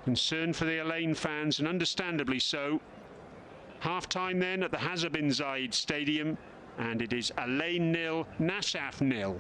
Concern for the Alain fans, and understandably so. Half-time then at the Hazza bin Zayed Stadium, and it is Alain 0, Nasaf 0.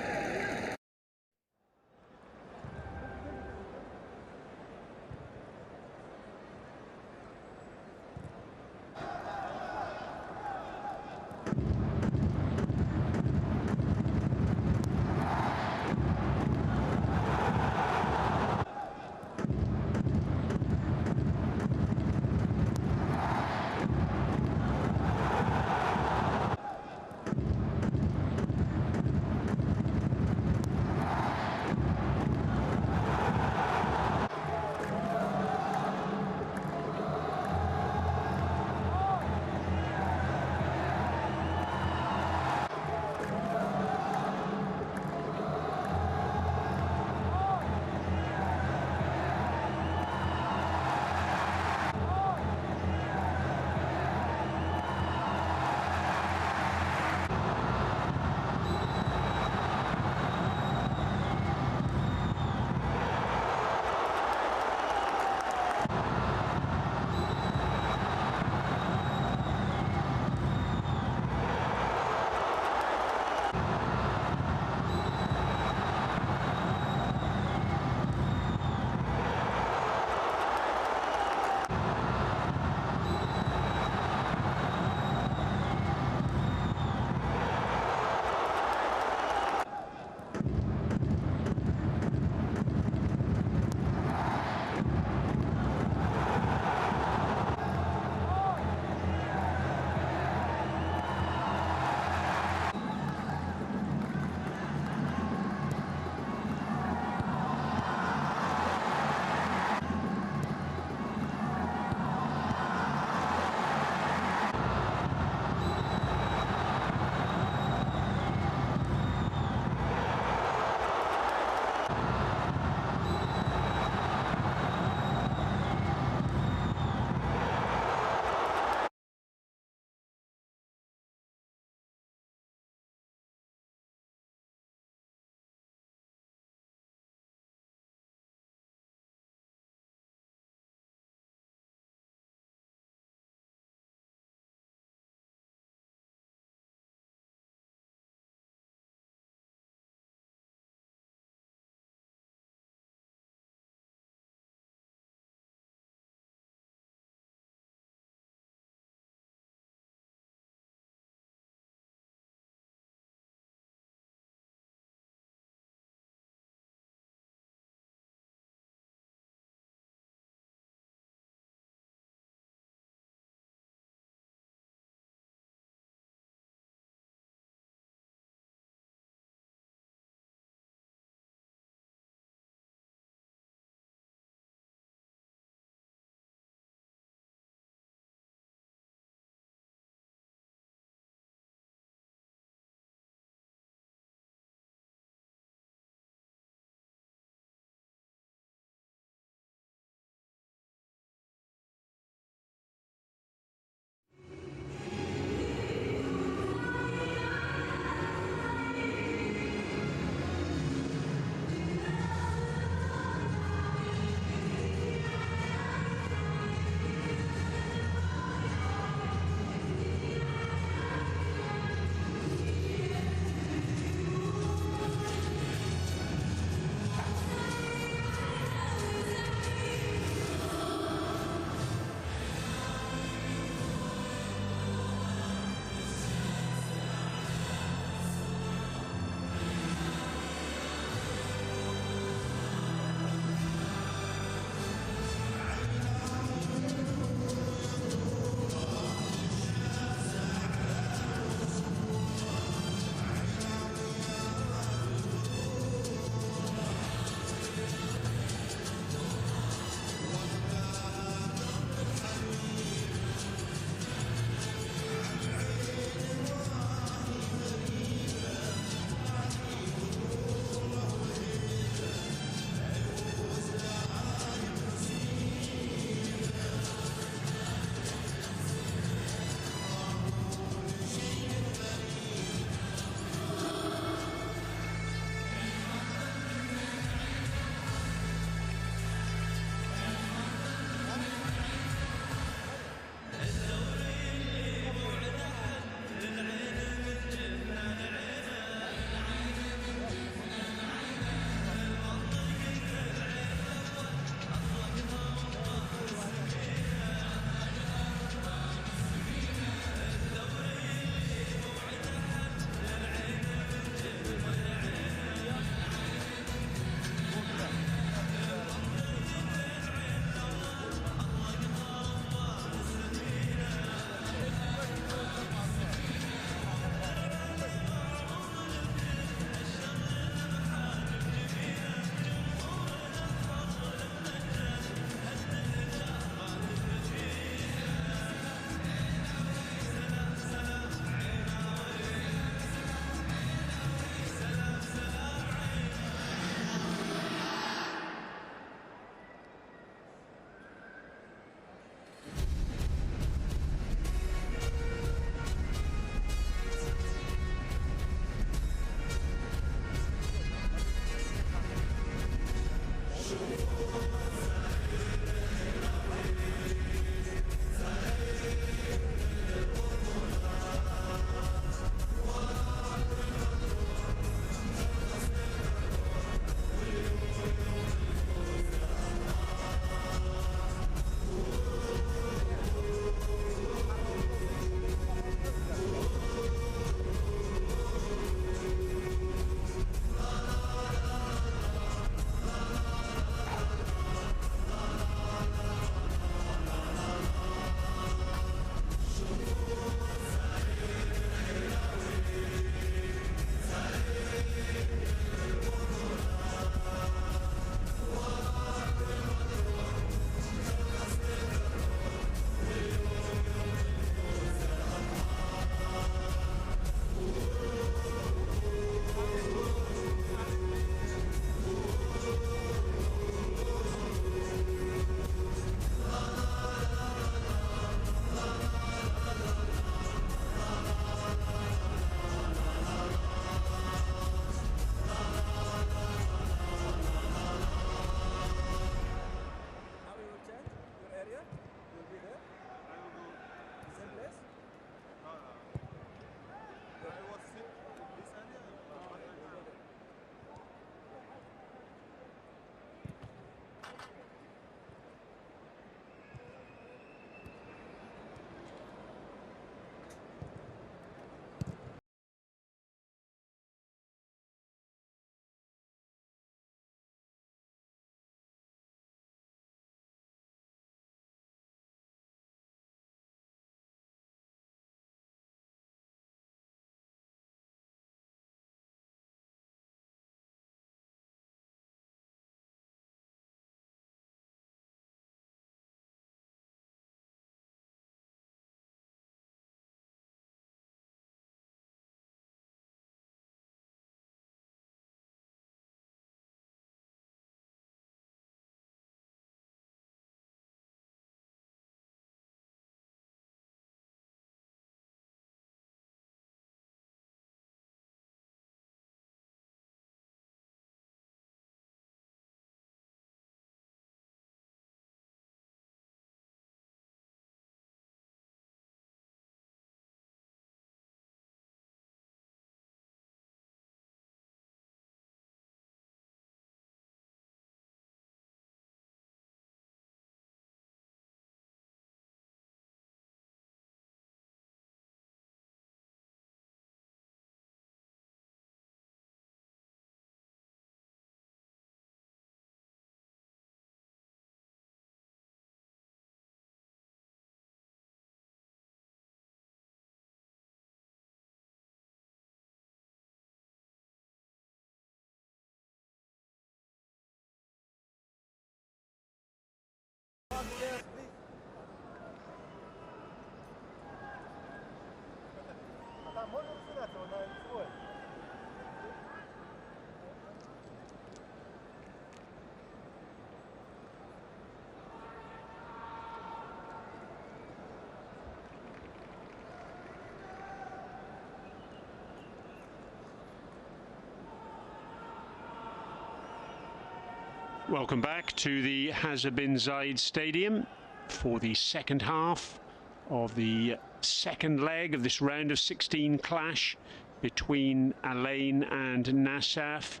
Welcome back to the Hazza bin Zayed Stadium for the second half of the second leg of this round of 16 clash between Al Ain and Nasaf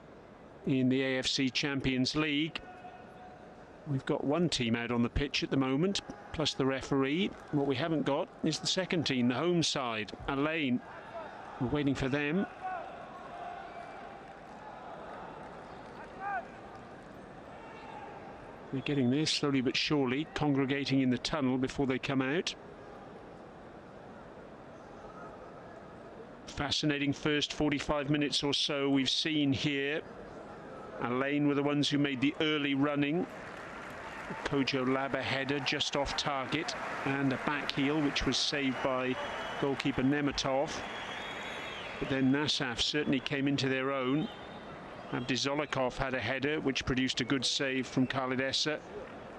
in the AFC Champions League. We've got one team out on the pitch at the moment, plus the referee. What we haven't got is the second team, the home side, Al Ain. We're waiting for them. They're getting there slowly but surely, congregating in the tunnel before they come out. Fascinating first 45 minutes or so we've seen here. Al Ain were the ones who made the early running. Kojo Laba header just off target, and a back heel which was saved by goalkeeper Nematov. But then Nasaf certainly came into their own. Abdizolikov had a header which produced a good save from Khalid Essa,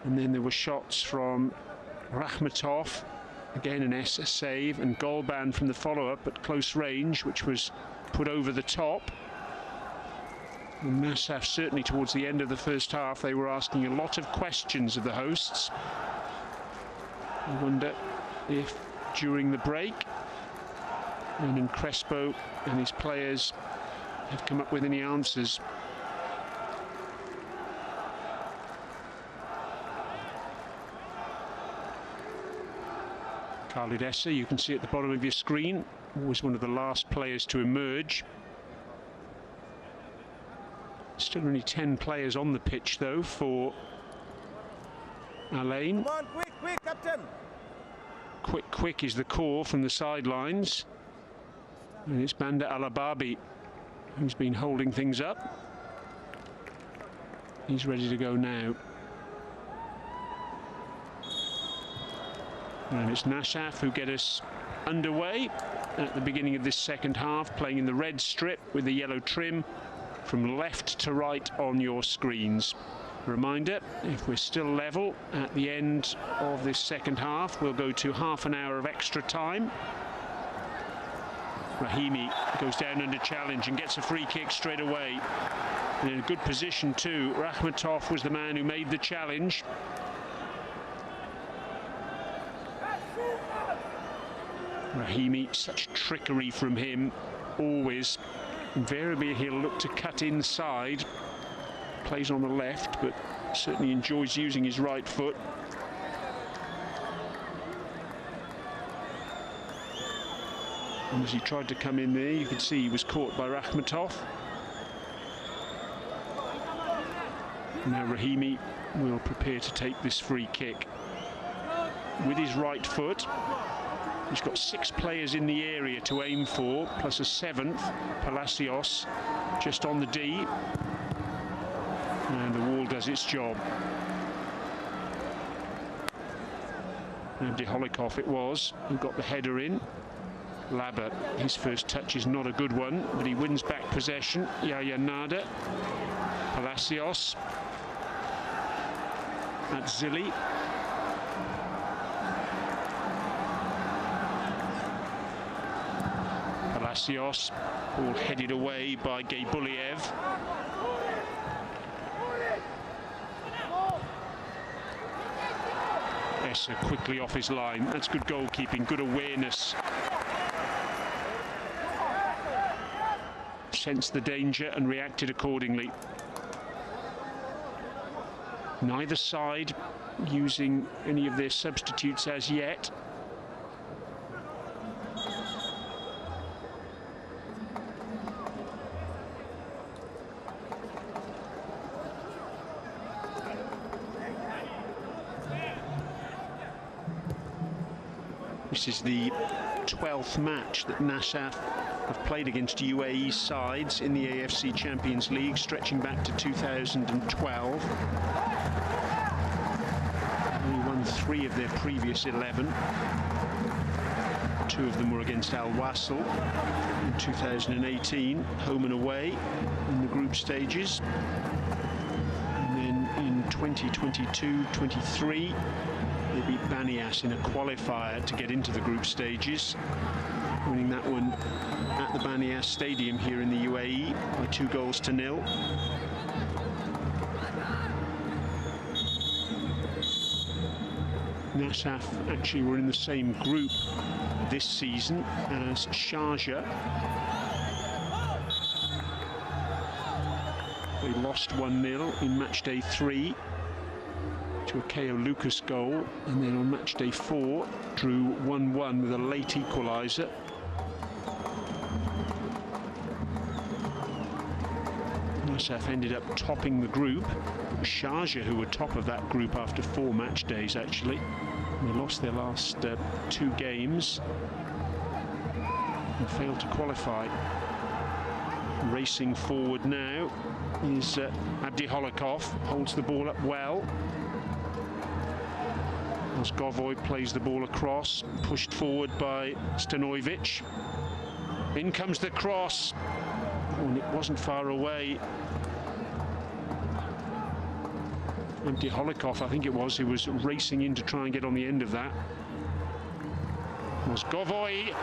and then there were shots from Rakhmatov, again an Essa save, and Golban from the follow-up at close range, which was put over the top. And Nasaf, certainly towards the end of the first half, they were asking a lot of questions of the hosts. I wonder if during the break, Hernan Crespo and his players have come up with any answers. Khalid Essa, you can see at the bottom of your screen, was one of the last players to emerge. Still only 10 players on the pitch though for Al Ain. Come on, quick, quick, captain! Quick is the call from the sidelines. And it's Banda Alababi who's been holding things up. He's ready to go now. And it's Nasaf who get us underway at the beginning of this second half, playing in the red strip with the yellow trim from left to right on your screens. Reminder, if we're still level at the end of this second half, we'll go to half an hour of extra time. Rahimi goes down under challenge and gets a free kick straight away. And in a good position too. Rakhmatov was the man who made the challenge. Rahimi, such trickery from him, always. Invariably he'll look to cut inside. Plays on the left, but certainly enjoys using his right foot. And as he tried to come in there, you could see he was caught by Rakhmatov. Now Rahimi will prepare to take this free kick. With his right foot, he's got 6 players in the area to aim for, plus a 7th, Palacios, just on the D. And the wall does its job. Abdizolikov it was who got the header in. Laba, his first touch is not a good one, but he wins back possession. Yaya Nada, Palacios, at Zili. Palacios, all headed away by Gaybuliev. Essa quickly off his line. That's good goalkeeping, good awareness. Sensed the danger and reacted accordingly. Neither side using any of their substitutes as yet. This is the 12th match that Nasaf have played against UAE sides in the AFC Champions League, stretching back to 2012. Only won 3 of their previous 11. Two of them were against Al Wasl in 2018, home and away in the group stages. And then in 2022-23, they beat Banias in a qualifier to get into the group stages, winning that one at the Banias Stadium here in the UAE by 2-0. Nasaf actually were in the same group this season as Sharjah. They lost 1-0 in match day 3 to a KO Lucas goal, and then on match day 4 drew 1-1 with a late equaliser. Nasaf ended up topping the group. Sharjah, who were top of that group after 4 match days, actually. They lost their last 2 games and failed to qualify. Racing forward now is Abdi Holikov, holds the ball up well. Mozgovoy plays the ball across, pushed forward by Stanojevic. In comes the cross. Oh, and it wasn't far away. Abdi Holikov, I think it was, who was racing in to try and get on the end of that. Mozgovoy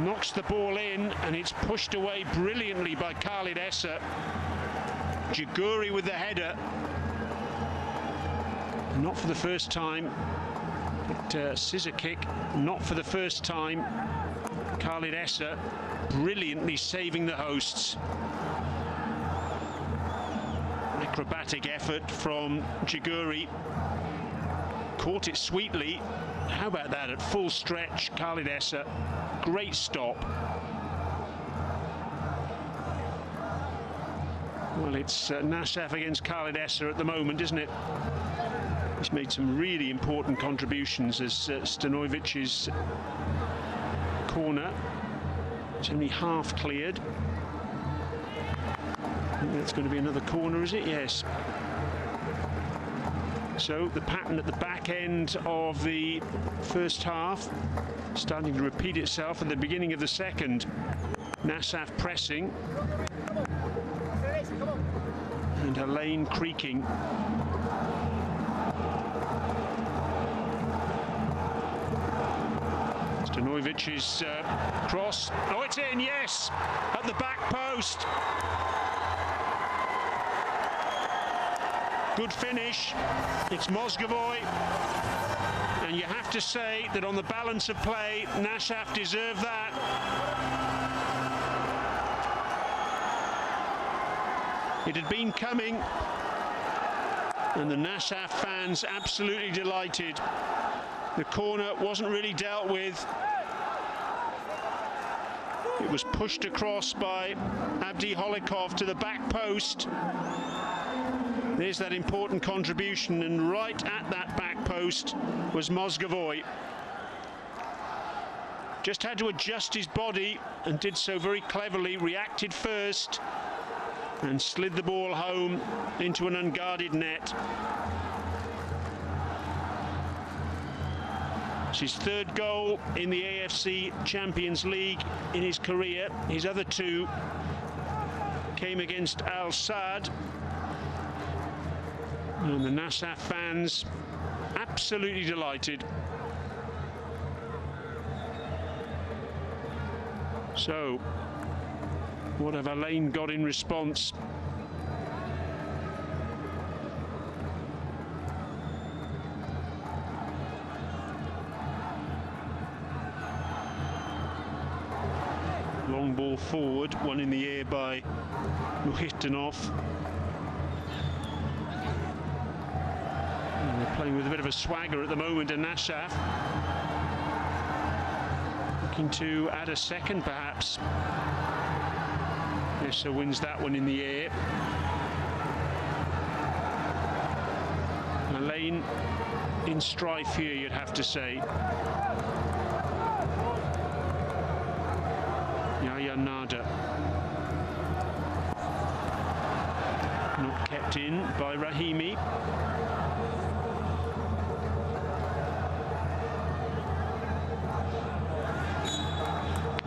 knocks the ball in, and it's pushed away brilliantly by Khalid Essa. Jiguri with the header. Not for the first time. But scissor kick, not for the first time. Khalid Essa brilliantly saving the hosts. Acrobatic effort from Jiguri. Caught it sweetly. How about that at full stretch? Khalid Essa, great stop. Well, it's Nasaf against Khalid Essa at the moment, isn't it? He's made some really important contributions as Stanovic's corner. It's only half cleared. I think that's going to be another corner, is it? Yes. So the pattern at the back end of the first half starting to repeat itself at the beginning of the second. Nasaf pressing and her lane creaking. Stanovic's cross. Oh, it's in, yes, at the back post. Good finish. It's Mozgovoy. And you have to say that on the balance of play, Nasaf deserved that. It had been coming, and the Nasaf fans absolutely delighted. The corner wasn't really dealt with. It was pushed across by Abdi Holikov to the back post. There's that important contribution, and right at that back post was Mozgovoy. Just had to adjust his body and did so very cleverly, reacted first and slid the ball home into an unguarded net. It's his 3rd goal in the AFC Champions League in his career. His other 2 came against Al Sadd. And the Nasaf fans absolutely delighted. So, what have Alain got in response? Long ball forward, one in the air by Mukhtanov. They're playing with a bit of a swagger at the moment, and Nasaf looking to add a second, perhaps. Essa wins that one in the air. Alain in strife here, you'd have to say. Yahya Nada. Not kept in by Rahimi.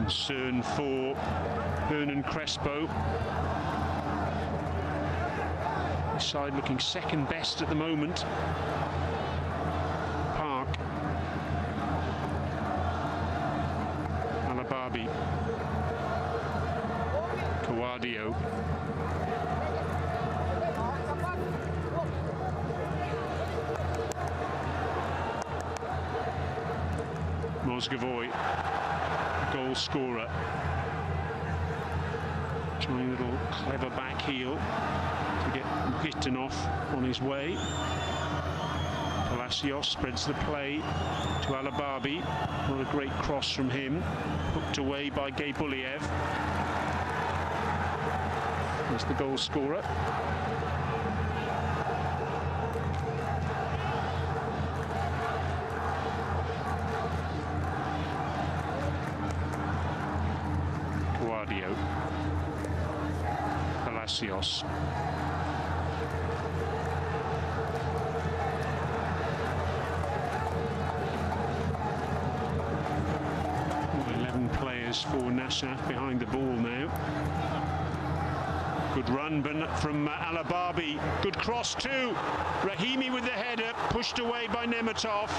Concern for Hernan Crespo. His side looking second best at the moment. Park. Alababi. Kawadio. Mozgovoy, goal scorer. Trying a little clever back heel to get Gitanov on his way. Palacios spreads the play to Alababi. Not a great cross from him. Hooked away by Gebuliev. There's the goal scorer. Palacios. Well, 11 players for Nasaf behind the ball now. Good run from Alababi. Good cross too. Rahimi with the header, pushed away by Nemetov.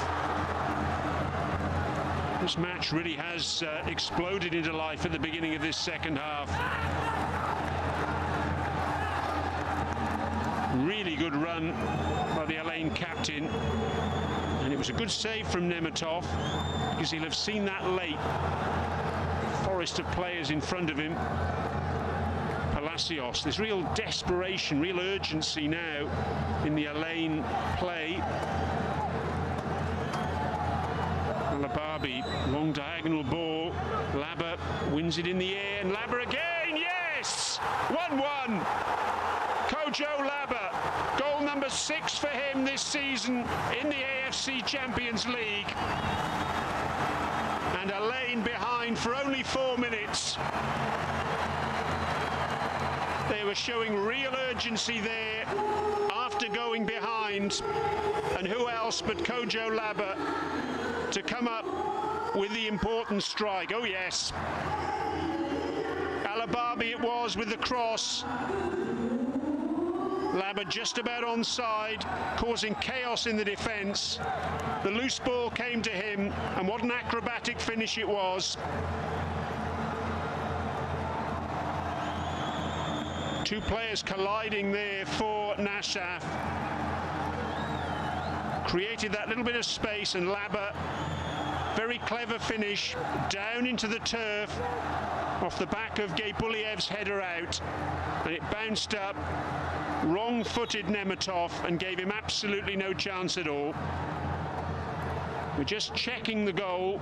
This match really has exploded into life at the beginning of this second half. Really good run by the Alain captain. And it was a good save from Nemetov, because he'll have seen that late. Forest of players in front of him. Palacios, there's real desperation, real urgency now in the Alain play. Alababi, long diagonal ball. Labber wins it in the air, and Labber again, yes! 1-1. Kojo Labber, goal number 6 for him this season in the AFC Champions League. And Alain behind for only 4 minutes. They were showing real urgency there after going behind. And who else but Kojo Labber to come up with the important strike. Oh yes. Alababi it was with the cross. Labber just about onside, causing chaos in the defence. The loose ball came to him, and what an acrobatic finish it was. Two players colliding there for Nasaf. Created that little bit of space, and Labber, very clever finish, down into the turf, off the back of Gebuliev's header out, and it bounced up, wrong-footed Nemetov, and gave him absolutely no chance at all. We're just checking the goal.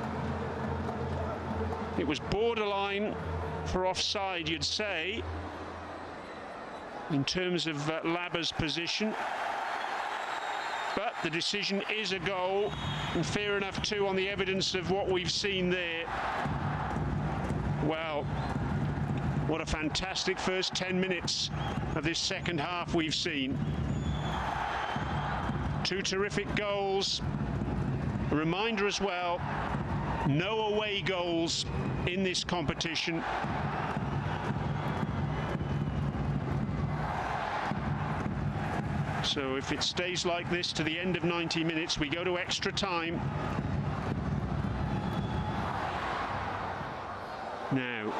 It was borderline for offside, you'd say, in terms of Labber's position. But the decision is a goal, and fair enough too on the evidence of what we've seen there. Well, what a fantastic first 10 minutes of this second half we've seen. Two terrific goals. A reminder as well, no away goals in this competition. So if it stays like this to the end of 90 minutes, we go to extra time. Now,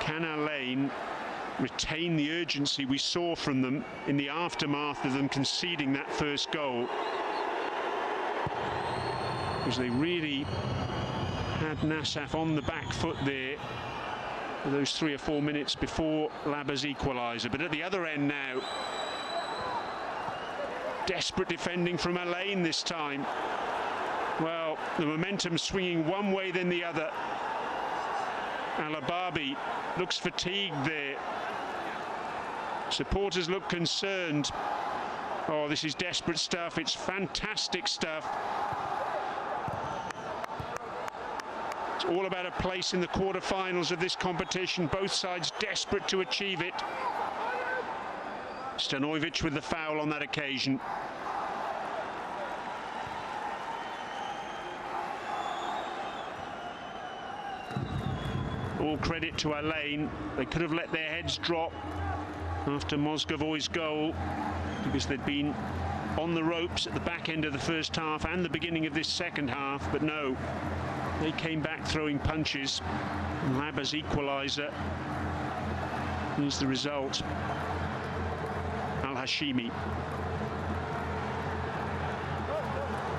can Alain retain the urgency we saw from them in the aftermath of them conceding that first goal? Because they really had Nasaf on the back foot there for those 3 or 4 minutes before Labber's equaliser. But at the other end now, desperate defending from Alain this time. Well, the momentum swinging one way then the other. Alababi looks fatigued there. Supporters look concerned. Oh, this is desperate stuff. It's fantastic stuff. It's all about a place in the quarter-finals of this competition. Both sides desperate to achieve it. Stanojevic with the foul on that occasion. All credit to Alain. They could have let their heads drop after Mozgovoy's goal, because they'd been on the ropes at the back end of the first half and the beginning of this second half, but no, they came back throwing punches. Laba's equaliser is the result. Al-Hashimi.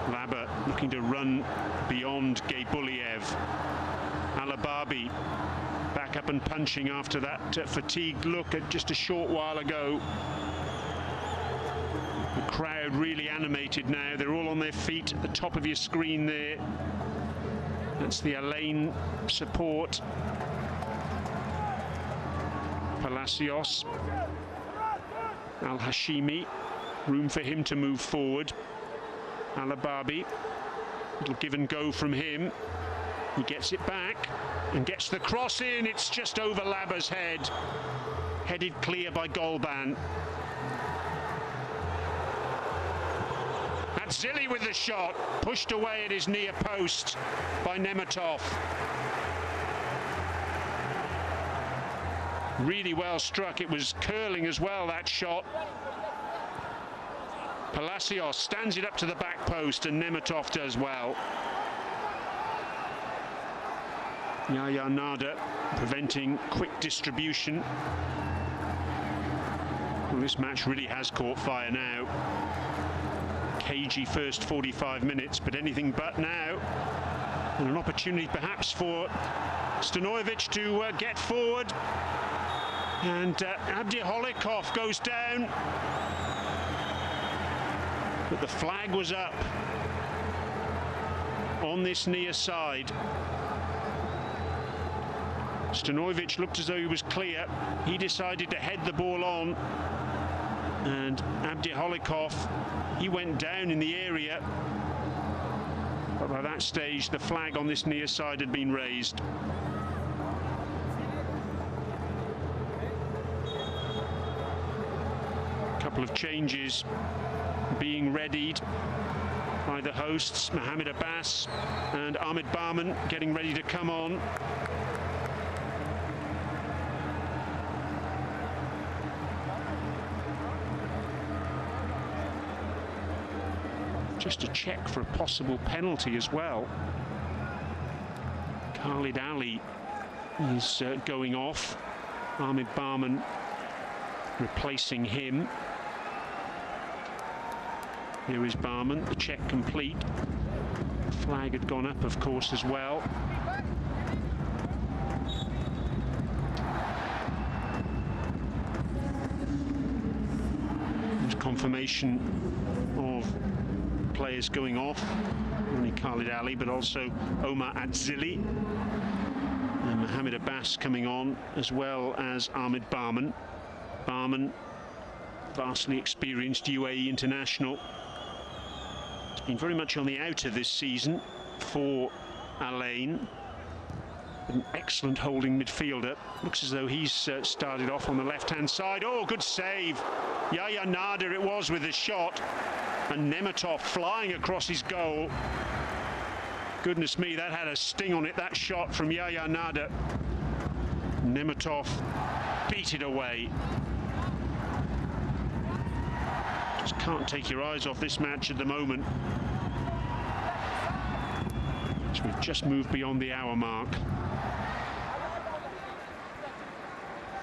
Laba looking to run beyond Geybuliev. Alababi back up and punching after that fatigued look at just a short while ago. The crowd really animated now. They're all on their feet at the top of your screen there. That's the Alain support. Palacios. Al-Hashimi. Room for him to move forward. Alababi. Little give and go from him. He gets it back and gets the cross in. It's just over Laba's head. Headed clear by Golban. Atzili with the shot. Pushed away at his near post by Nemetov. Really well struck. It was curling as well, that shot. Palacios stands it up to the back post, and Nemetov does well. Yaya Nada preventing quick distribution. Well, this match really has caught fire now. Cagey first 45 minutes, but anything but now. And an opportunity perhaps for Stanojevic to get forward. And Abdiholikov goes down. But the flag was up on this near side. Stanojevic looked as though he was clear. He decided to head the ball on. And Abdiholikov, he went down in the area. But by that stage, the flag on this near side had been raised. A couple of changes being readied by the hosts. Mohamed Abbas and Ahmed Barman getting ready to come on. Just a check for a possible penalty as well. Khalid Ali is going off. Ahmed Barman replacing him. Here is Barman, the check complete. The flag had gone up, of course, as well. There's confirmation of players going off. Only Khalid Ali, but also Omar Atzili. And Mohamed Abbas coming on, as well as Ahmed Barman. Barman, vastly experienced UAE international. Been very much on the outer this season for Alain. An excellent holding midfielder. Looks as though he's started off on the left-hand side. Oh, good save. Yaya Nada it was with the shot. And Nemetov flying across his goal. Goodness me, that had a sting on it, that shot from Yaya Nada. Nemetov beat it away. Just can't take your eyes off this match at the moment. So we've just moved beyond the hour mark.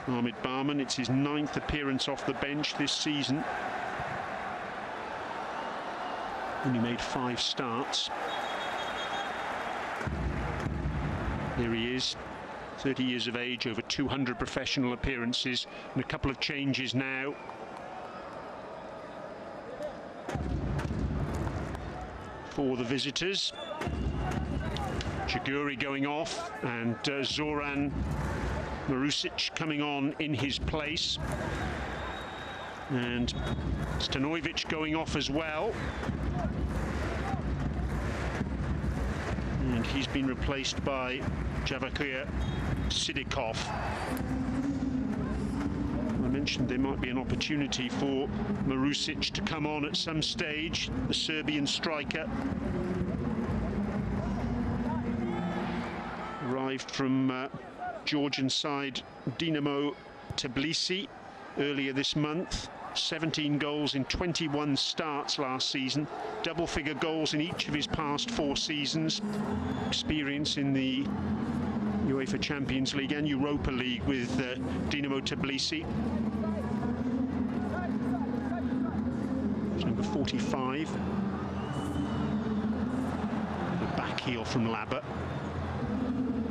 Ahmed Barman, it's his 9th appearance off the bench this season. Only made 5 starts. There he is, 30 years of age, over 200 professional appearances, and a couple of changes now. For the visitors, Chiguri going off, and Zoran Marusic coming on in his place, and Stanojevic going off as well, and he's been replaced by Javakir Sidikov. I mentioned there might be an opportunity for Marusic to come on at some stage, the Serbian striker. Arrived from Georgian side Dinamo Tbilisi earlier this month. 17 goals in 21 starts last season, double-figure goals in each of his past 4 seasons. Experience in the UEFA Champions League and Europa League with Dinamo Tbilisi. It's number 45. The back heel from Laba.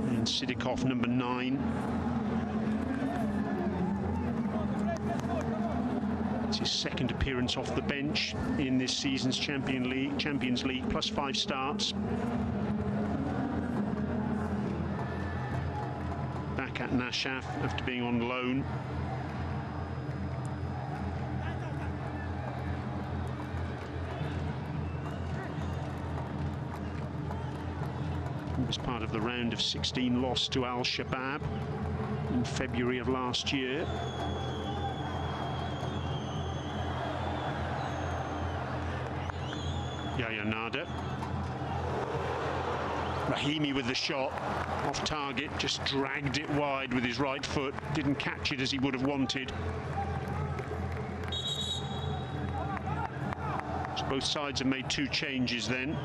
And Sidikov, number 9. It's his second appearance off the bench in this season's Champions League, plus 5 starts. Back at Nasaf after being on loan. It was part of the round of 16 loss to Al Shabaab in February of last year. Yaya Nada. Rahimi with the shot, off target, just dragged it wide with his right foot, didn't catch it as he would have wanted. So both sides have made 2 changes then,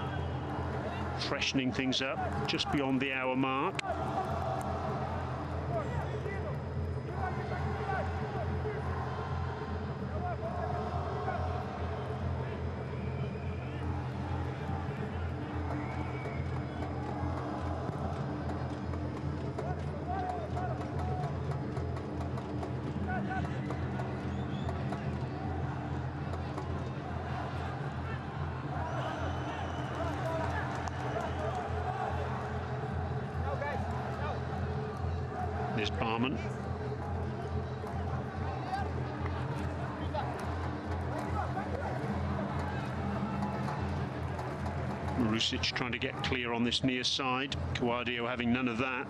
freshening things up just beyond the hour mark. There's Barman. Marusic trying to get clear on this near side. Kawadio having none of that.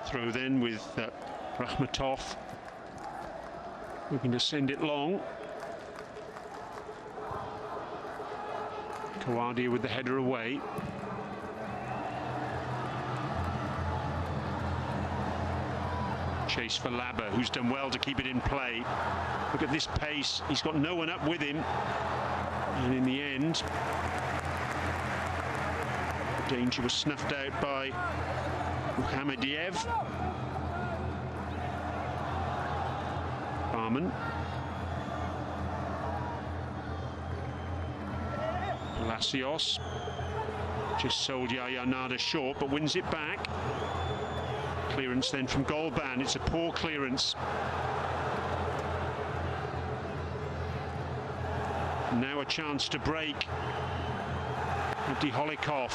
Throw then with Rakhmatov. Looking to send it long. Kawadia with the header away. Chase for Laba, who's done well to keep it in play. Look at this pace. He's got no one up with him. And in the end, the danger was snuffed out by Muhammadiev. Barman. Palacios just sold Yaya Nada short, but wins it back. Clearance then from Golban. It's a poor clearance. Now a chance to break. Abdiholikov.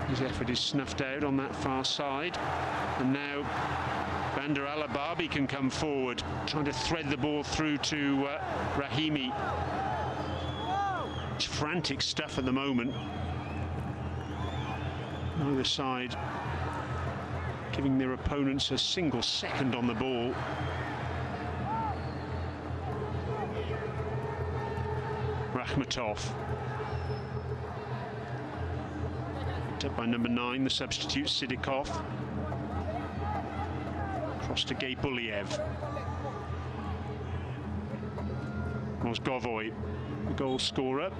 His effort is snuffed out on that far side, and now Bandar Alababi can come forward, trying to thread the ball through to Rahimi. It's frantic stuff at the moment. Neither side giving their opponents a single second on the ball. Rakhmatov. Picked up by number 9, the substitute Sidikov. Cross to Gaybuliev. Mozgovoy, the goal scorer,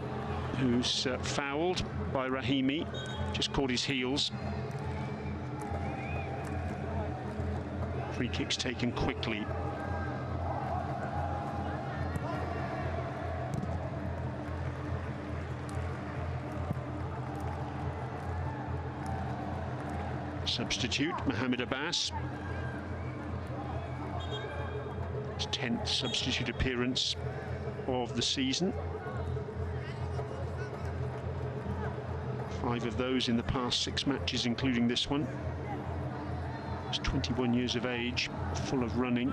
who's fouled by Rahimi, just caught his heels. Free kicks taken quickly. Substitute Mohamed Abbas. His 10th substitute appearance of the season. 5 of those in the past 6 matches, including this one. He's 21 years of age, full of running.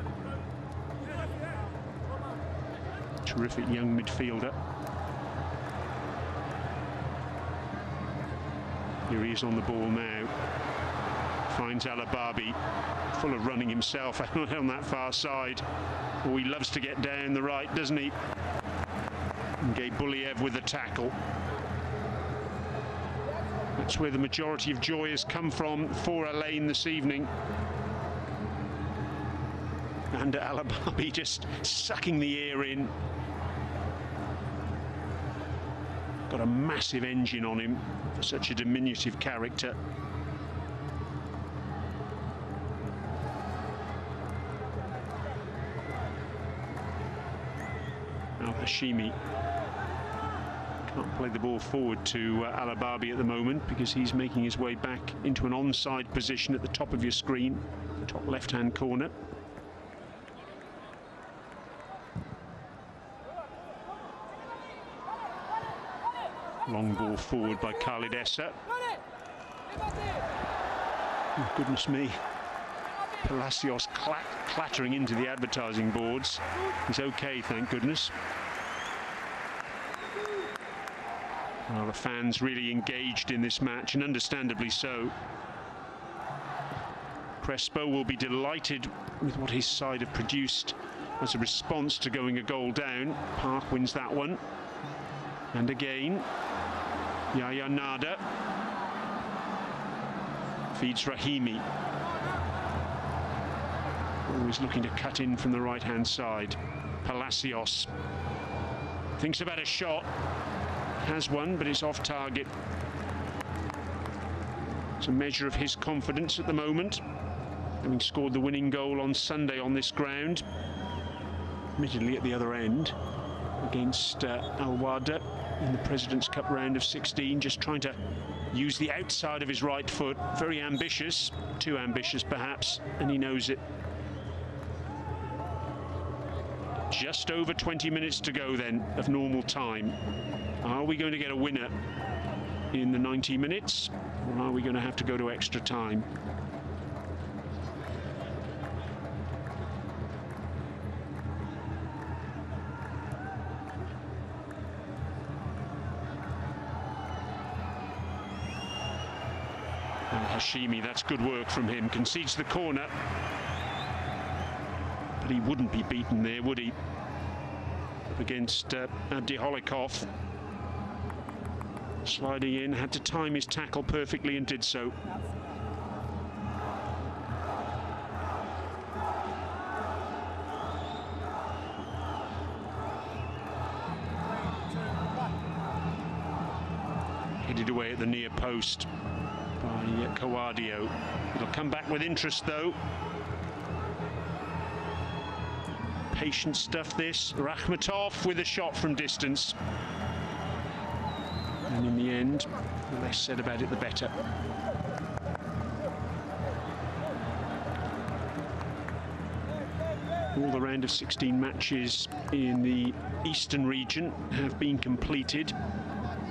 Terrific young midfielder. Here he is on the ball now. finds Al-Ababi, full of running himself on that far side. Oh, he loves to get down the right, doesn't he? And Buliev with the tackle. That's where the majority of joy has come from for Alain this evening. And Al-Ababi just sucking the air in. Got a massive engine on him for such a diminutive character. Al-Hashimi can't play the ball forward to Al-Ababi at the moment because he's making his way back into an onside position at the top of your screen, the top left-hand corner. Long ball forward by Khalid Essa. Oh, goodness me. Palacios clattering into the advertising boards. He's okay, thank goodness. Well, the fans really engaged in this match, and understandably so. Crespo will be delighted with what his side have produced as a response to going a goal down. Park wins that one. And again, Yaya Nada feeds Rahimi. Always looking to cut in from the right-hand side. Palacios thinks about a shot. Has one, but it's off target. It's a measure of his confidence at the moment, having scored the winning goal on Sunday on this ground, admittedly at the other end, against Al-Wada in the President's Cup round of 16, just trying to use the outside of his right foot. Very ambitious, too ambitious perhaps, and he knows it. Just over 20 minutes to go then of normal time. Are we going to get a winner in the 90 minutes, or are we going to have to go to extra time? Hashimi, that's good work from him, concedes the corner, but he wouldn't be beaten there, would he? Up against Abdiholikov. Sliding in, had to time his tackle perfectly and did so. Headed away at the near post by Kawadio. It'll come back with interest though. Patient stuff this. Rakhmatov with a shot from distance. And in the end, the less said about it, the better. All the round of 16 matches in the Eastern region have been completed.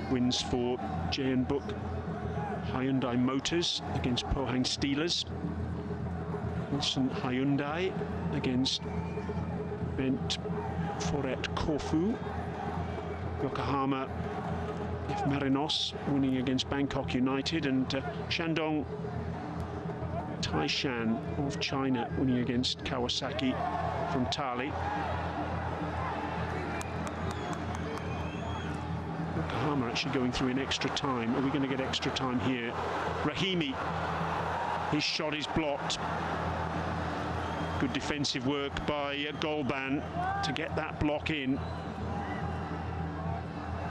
Wins for Jeonbuk Hyundai Motors against Pohang Steelers. Wilson Hyundai against Bent Foret Kofu. Yokohama F. Marinos winning against Bangkok United, and Shandong Taishan of China winning against Kawasaki from Tali. Yokohama actually going through in extra time. Are we going to get extra time here? Rahimi, his shot is blocked. Good defensive work by Golban to get that block in.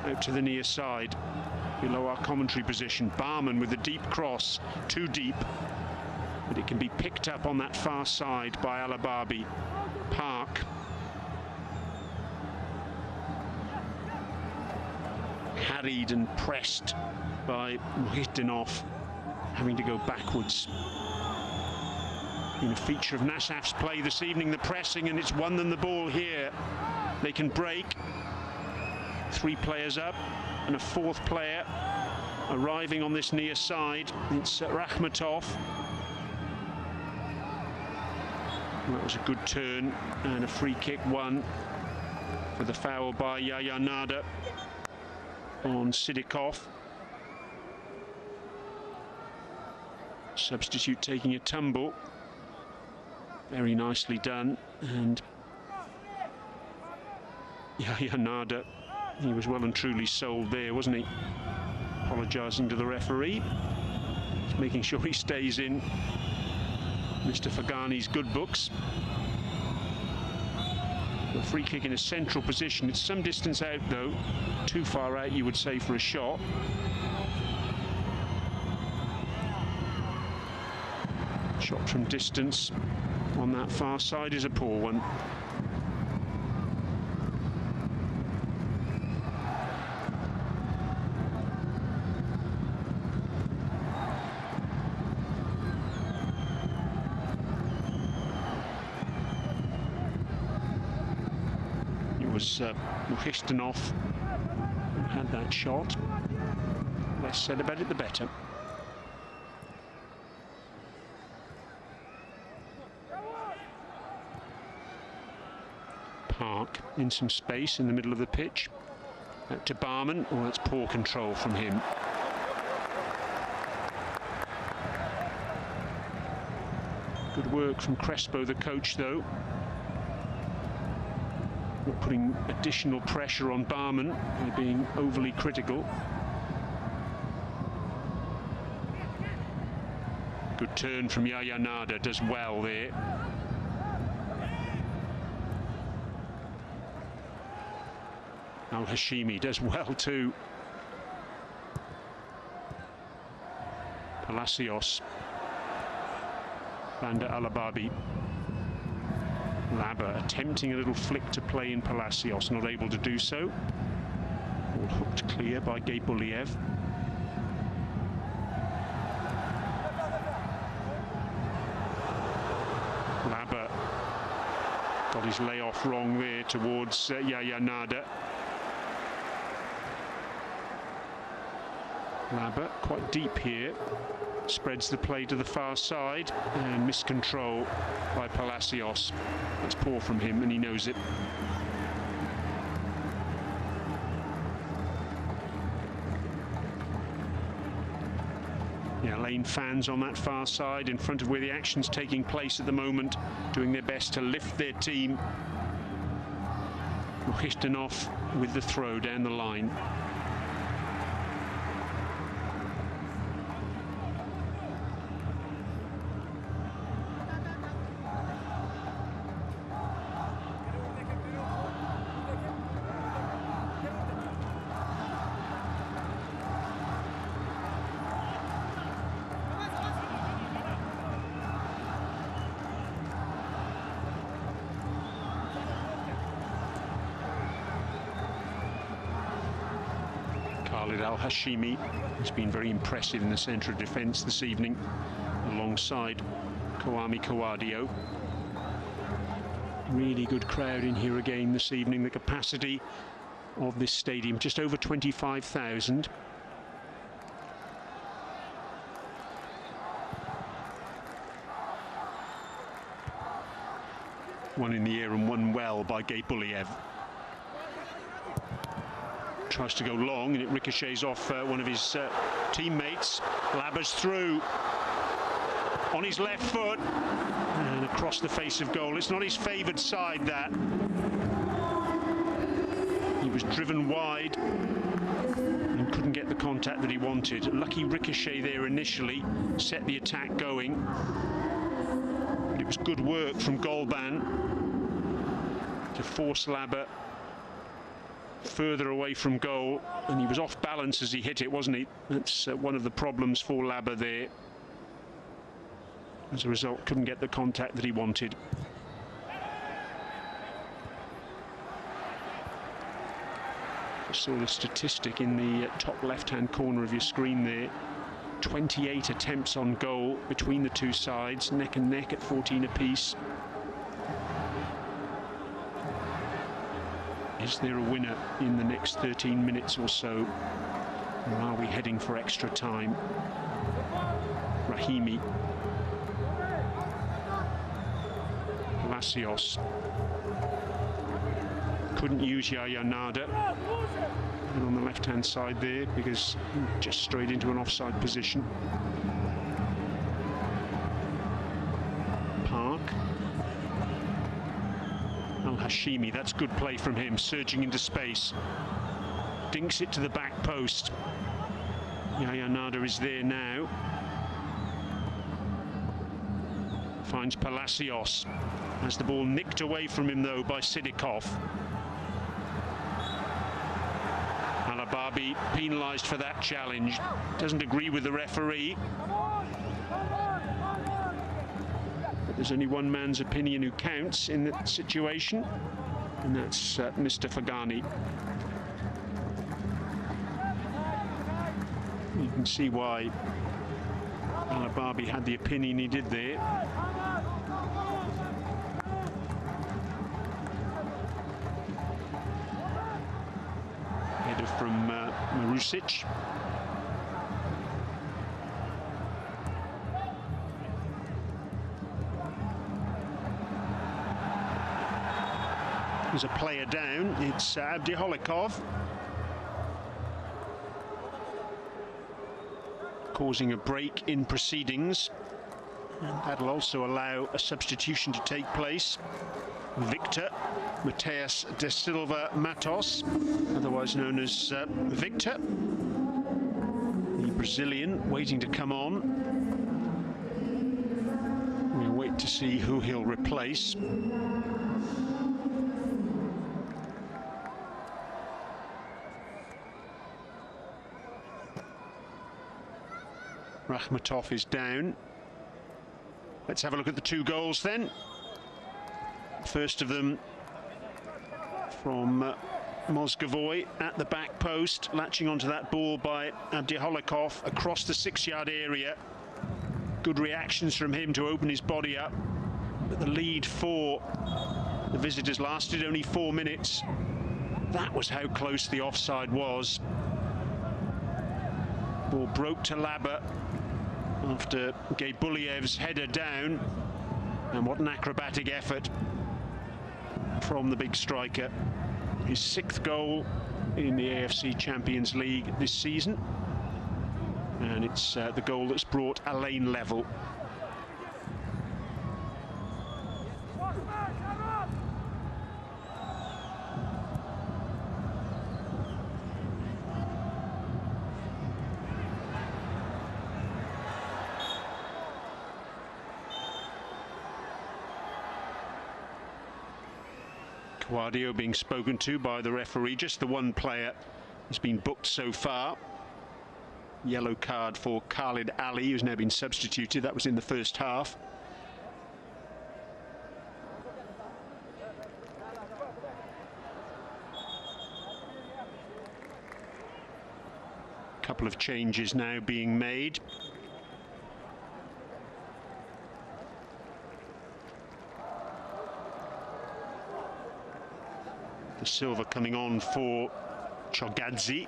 Out to the near side, below our commentary position. Barman with a deep cross, too deep, but it can be picked up on that far side by Al-Ababi. Park. Harried and pressed by Muhitinov, having to go backwards. Been a feature of Nasaf's play this evening, the pressing, and it's won them the ball here. They can break. 3 players up and a 4th player arriving on this near side. It's Rakhmatov. That was a good turn and a free kick won for the foul by Yaya Nada on Sidikov. Substitute taking a tumble. Very nicely done. And Yahya Nada, he was well and truly sold there, wasn't he? Apologising to the referee. Just making sure he stays in Mr. Faghani's good books. A free kick in a central position. It's some distance out though. Too far out, you would say, for a shot. Shot from distance on that far side is a poor one. It was Mukhishtanov who had that shot. Less said about it, the better. Park in some space in the middle of the pitch. Out to Barman. Oh, that's poor control from him. Good work from Crespo, the coach, though. Not putting additional pressure on Barman by being overly critical. Good turn from Yahya Nada, does well there. Al-Hashimi does well too. Palacios. Banda Alababi. Laba attempting a little flick to play in Palacios, not able to do so. All hooked clear by Gaibuliev. Laba got his layoff wrong there towards Yahya Nada. Laba quite deep here, spreads the play to the far side, and miscontrol by Palacios. That's poor from him, and he knows it. Yeah, Lane fans on that far side in front of where the action's taking place at the moment, doing their best to lift their team. Mukhishtanov with the throw down the line. Al-Hashimi has been very impressive in the centre of defence this evening, alongside Kwame Kawadio. Really good crowd in here again this evening. The capacity of this stadium, just over 25,000. One in the air and one well by Gaibuliev. Tries to go long and it ricochets off one of his teammates. Laba's through on his left foot and across the face of goal. It's not his favoured side, that. He was driven wide and couldn't get the contact that he wanted. A lucky ricochet there initially, set the attack going. But it was good work from Golban to force Laba further away from goal, and he was off balance as he hit it, wasn't he? That's one of the problems for Laba there. As a result, couldn't get the contact that he wanted. I saw the statistic in the top left-hand corner of your screen there. 28 attempts on goal between the two sides, neck and neck at 14 apiece. Is there a winner in the next 13 minutes or so? Or are we heading for extra time? Rahimi. Palacios. Couldn't use Yahya Nada. And on the left-hand side there, because just straight into an offside position. Hashimi, that's good play from him, surging into space. Dinks it to the back post. Yaya Nada is there now. Finds Palacios. Has the ball nicked away from him though by Sidikov. Alababi penalised for that challenge. Doesn't agree with the referee. But there's only one man's opinion who counts in that situation, and that's Mr. Fagani. You can see why Alababi had the opinion he did there. Header from Marusic. There's a player down. It's Abdiholikov, causing a break in proceedings, and that'll also allow a substitution to take place. Victor Mateus de Silva Matos, otherwise known as Victor, the Brazilian, waiting to come on. We'll wait to see who he'll replace. Rakhmatov is down. Let's have a look at the two goals then. First of them from Mozgovoy at the back post, latching onto that ball by Abdiholikov across the 6-yard area. Good reactions from him to open his body up. But the lead for the visitors lasted only 4 minutes. That was how close the offside was. Ball broke to Laba after Gaybuliev's header down, and what an acrobatic effort from the big striker. His 6th goal in the AFC Champions League this season, and it's the goal that's brought Alain level. Guardio being spoken to by the referee. Just the one player has been booked so far. Yellow card for Khalid Ali, who's now been substituted. That was in the first half. A couple of changes now being made. De Silva coming on for Chogadze.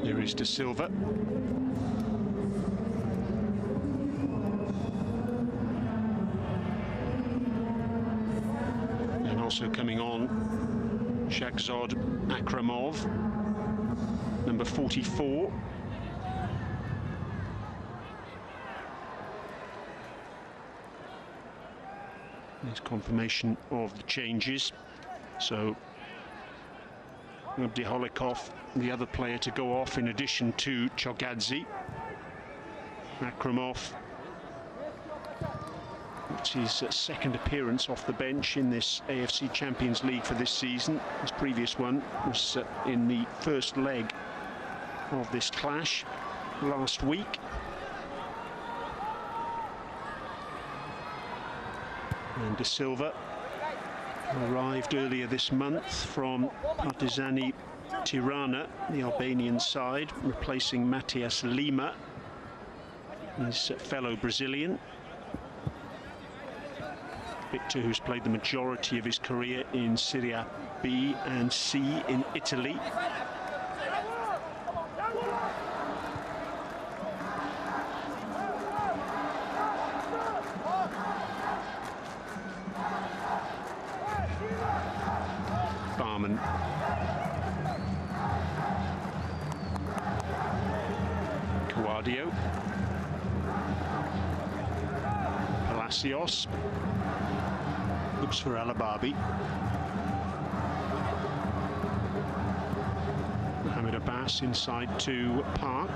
There is De Silva. Also coming on, Shahzad Akramov, number 44. There's confirmation of the changes. So Abdiholikov, the other player to go off in addition to Chogadze. Akramov, it's his second appearance off the bench in this AFC Champions League for this season. His previous one was in the first leg of this clash last week. And De Silva arrived earlier this month from Partizani Tirana, the Albanian side, replacing Matias Lima, his fellow Brazilian. Victor, who's played the majority of his career in Serie B and C in Italy. Barman. Guardio. Palacios. Looks for Alababi. Mohamed Abbas inside to Park.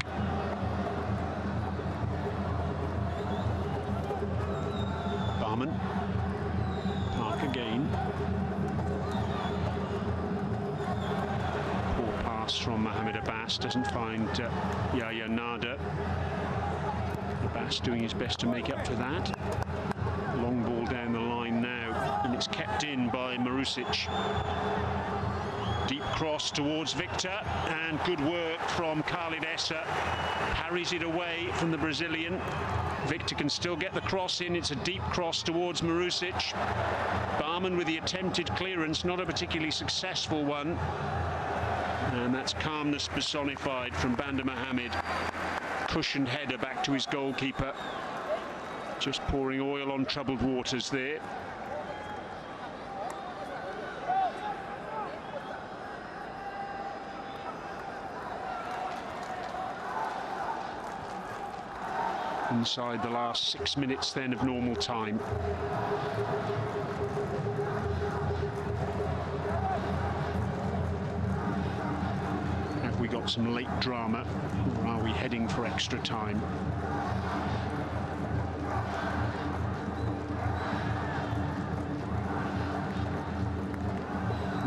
Barman. Park again. Poor pass from Mohamed Abbas, doesn't find Yahya Nada. Abbas doing his best to make up for that. Long ball down the line now, and it's kept in by Marusic. Deep cross towards Victor, and good work from Khalid Essa. Parries it away from the Brazilian. Victor can still get the cross in. It's a deep cross towards Marusic. Barman with the attempted clearance, not a particularly successful one. And that's calmness personified from Bandar Mohamed. Cushioned header back to his goalkeeper. Just pouring oil on troubled waters there. Inside the last 6 minutes then of normal time. Have we got some late drama, or are we heading for extra time?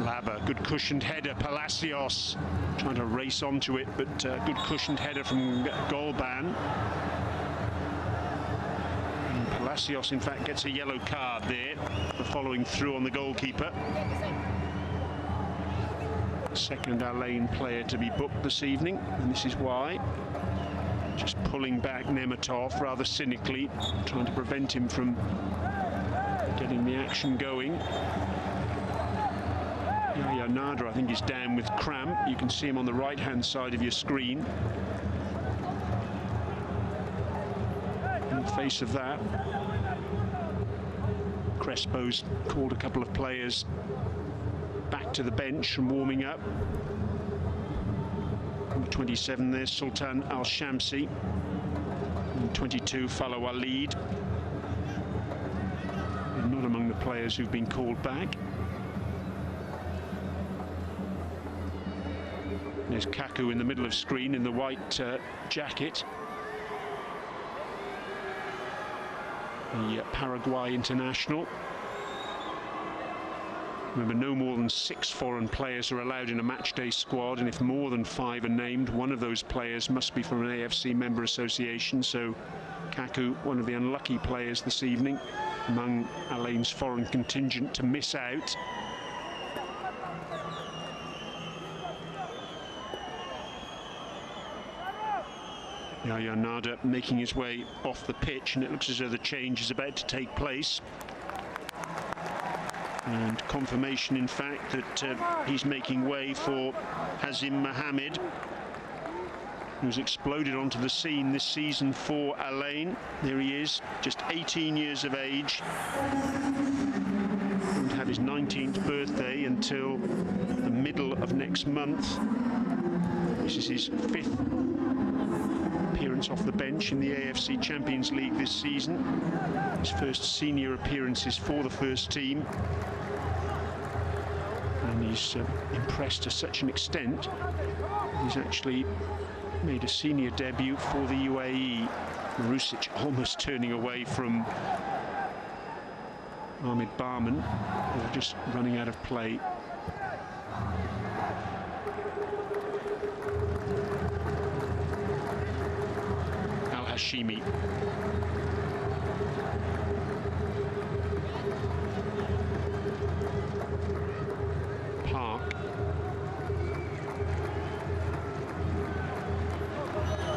Laba, good cushioned header. Palacios trying to race onto it, but good cushioned header from Golban. Palacios, in fact, gets a yellow card there for following through on the goalkeeper. Second Al-Ain player to be booked this evening, and this is why. Just pulling back Nematov rather cynically, trying to prevent him from getting the action going. Yahya Nada, I think, is down with cramp. You can see him on the right-hand side of your screen. In the face of that, Crespo's called a couple of players back to the bench from warming up. Number 27 there's Sultan Al-Shamsi. And 22, Falo Walid. Not among the players who've been called back. There's Kaku in the middle of screen in the white jacket. The Paraguay international. Remember, no more than 6 foreign players are allowed in a matchday squad, and if more than 5 are named, one of those players must be from an AFC member association. So Kaku, one of the unlucky players this evening among Al-Ain's foreign contingent to miss out. Yahya Nada making his way off the pitch, and it looks as though the change is about to take place. And confirmation, in fact, that he's making way for Hazim Mohamed, who's exploded onto the scene this season for Al-Ain. There he is, just 18 years of age. Won't have his 19th birthday until the middle of next month. This is his 5th appearance off the bench in the AFC Champions League this season. His first senior appearances for the first team. And he's impressed to such an extent, he's actually made a senior debut for the UAE. Marusic almost turning away from Ahmed Barman, or just running out of play. Al-Hashimi. Park.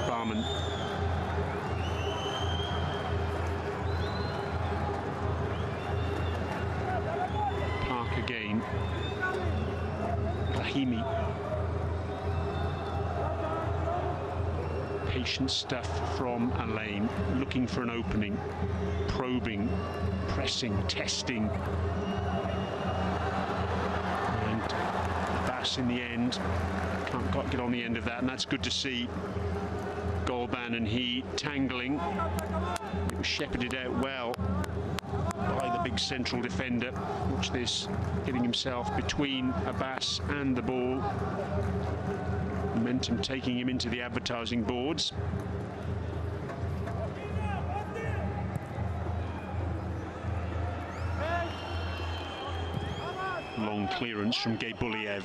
Barman. Park again. Rahimi. Patient stuff from Al-Ain, looking for an opening, probing, pressing, testing. And Abbas in the end. Can't quite get on the end of that, and that's good to see. Golban and he tangling. It was shepherded out well by the big central defender. Watch this, getting himself between Abbas and the ball. Momentum taking him into the advertising boards. Long clearance from Gebuliev.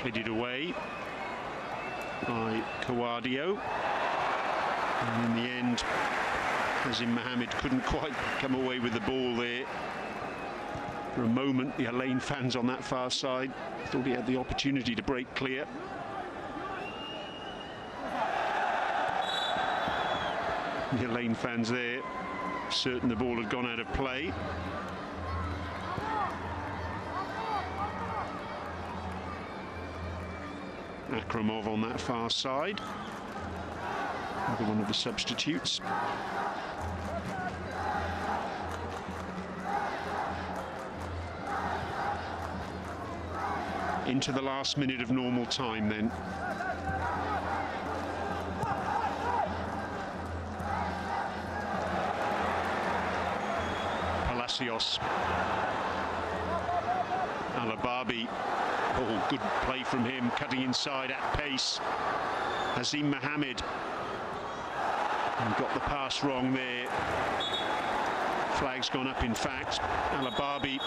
Headed away by Kawadio. And in the end, Hazim Mohammed couldn't quite come away with the ball there. For a moment, the Al Ain fans on that far side thought he had the opportunity to break clear. The Al Ain fans there, certain the ball had gone out of play. Akramov on that far side. Another one of the substitutes. Into the last minute of normal time then. Palacios. Alababi. Oh, good play from him, cutting inside at pace. Hazim Mohammed. And got the pass wrong there. Flag's gone up, in fact. Alababi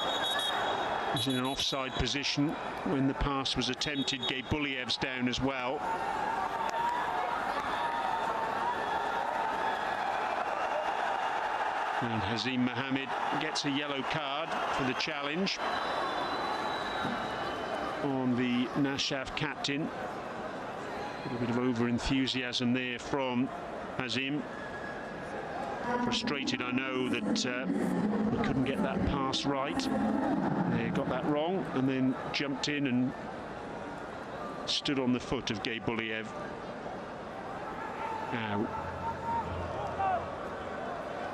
is in an offside position when the pass was attempted. Gebuliev's down as well. And Hazim Mohammed gets a yellow card for the challenge on the Nasaf captain. A little bit of over-enthusiasm there from Hazim. Frustrated, I know, that he couldn't get that pass right. They got that wrong and then jumped in and stood on the foot of Gebuliev. Now,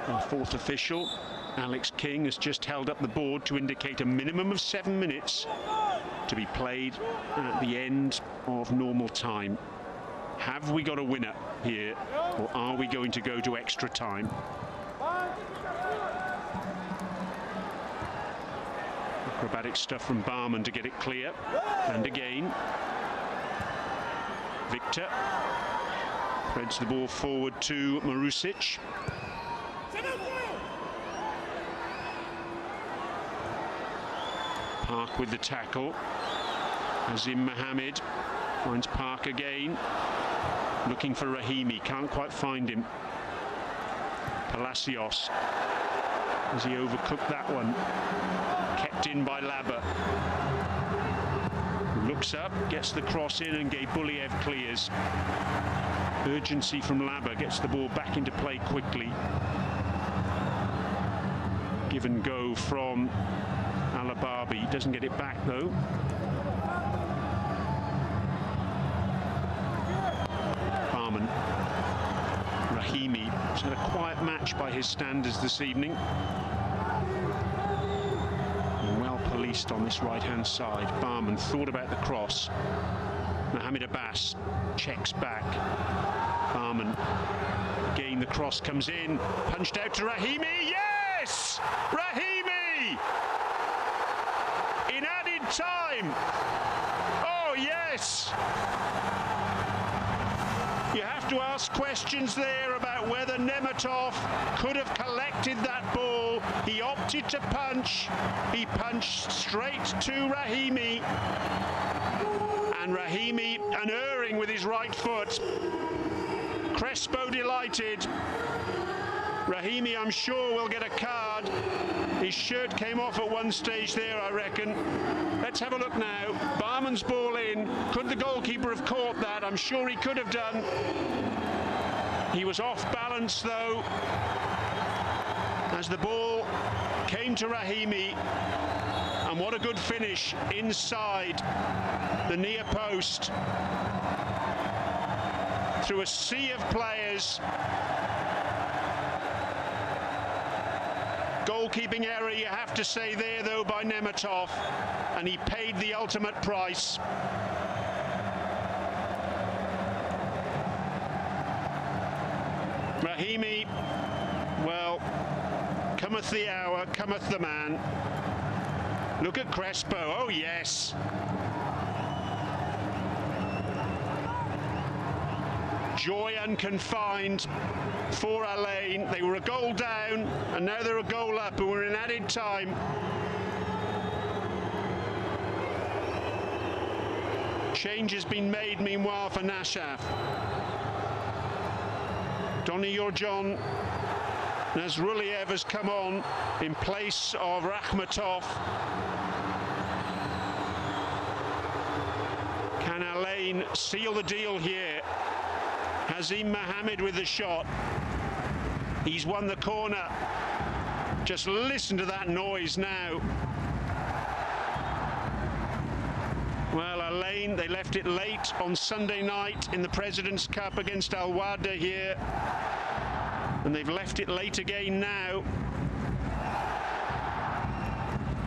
our fourth official, Alex King, has just held up the board to indicate a minimum of 7 minutes to be played at the end of normal time. Have we got a winner here, or are we going to go to extra time? Acrobatic stuff from Barman to get it clear. And again, Victor threads the ball forward to Marusic. Park with the tackle. Hazim Mohammed finds Park again. Looking for Rahimi, can't quite find him. Palacios. Has he overcooked that one? Kept in by Labba. Looks up, gets the cross in, and Gebuliev clears. Urgency from Labba, gets the ball back into play quickly. Give and go from Alababi, doesn't get it back though. Barman. Rahimi has had a quiet match by his standards this evening. And well policed on this right-hand side. Barman thought about the cross. Mohamed Abbas checks back. Barman. Again, the cross comes in. Punched out to Rahimi. Yes! Rahimi! In added time. Oh, yes! You have to ask questions there about whether Nemetov could have collected that ball. He opted to punch. He punched straight to Rahimi. And Rahimi unerring with his right foot. Crespo delighted. Rahimi, I'm sure, will get a card. His shirt came off at one stage there, I reckon. Let's have a look now. Barman's ball in. Could the goalkeeper have caught that? I'm sure he could have done. He was off balance, though, as the ball came to Rahimi. And what a good finish inside the near post. through a sea of players. Goalkeeping error, you have to say there, though, by Nematov, and he paid the ultimate price. Rahimi, well, cometh the hour, cometh the man. Look at Crespo, oh yes. Joy unconfined for Alain. They were a goal down and now they're a goal up, and we're in added time. Change has been made meanwhile for Nasaf. Donny Yorjon Nazruliev has come on in place of Rakhmatov. Can Alain seal the deal here? Hazim Mohammed with the shot. He's won the corner. Just listen to that noise now. Well, Alain, they left it late on Sunday night in the President's Cup against Al Wahda here. And they've left it late again now.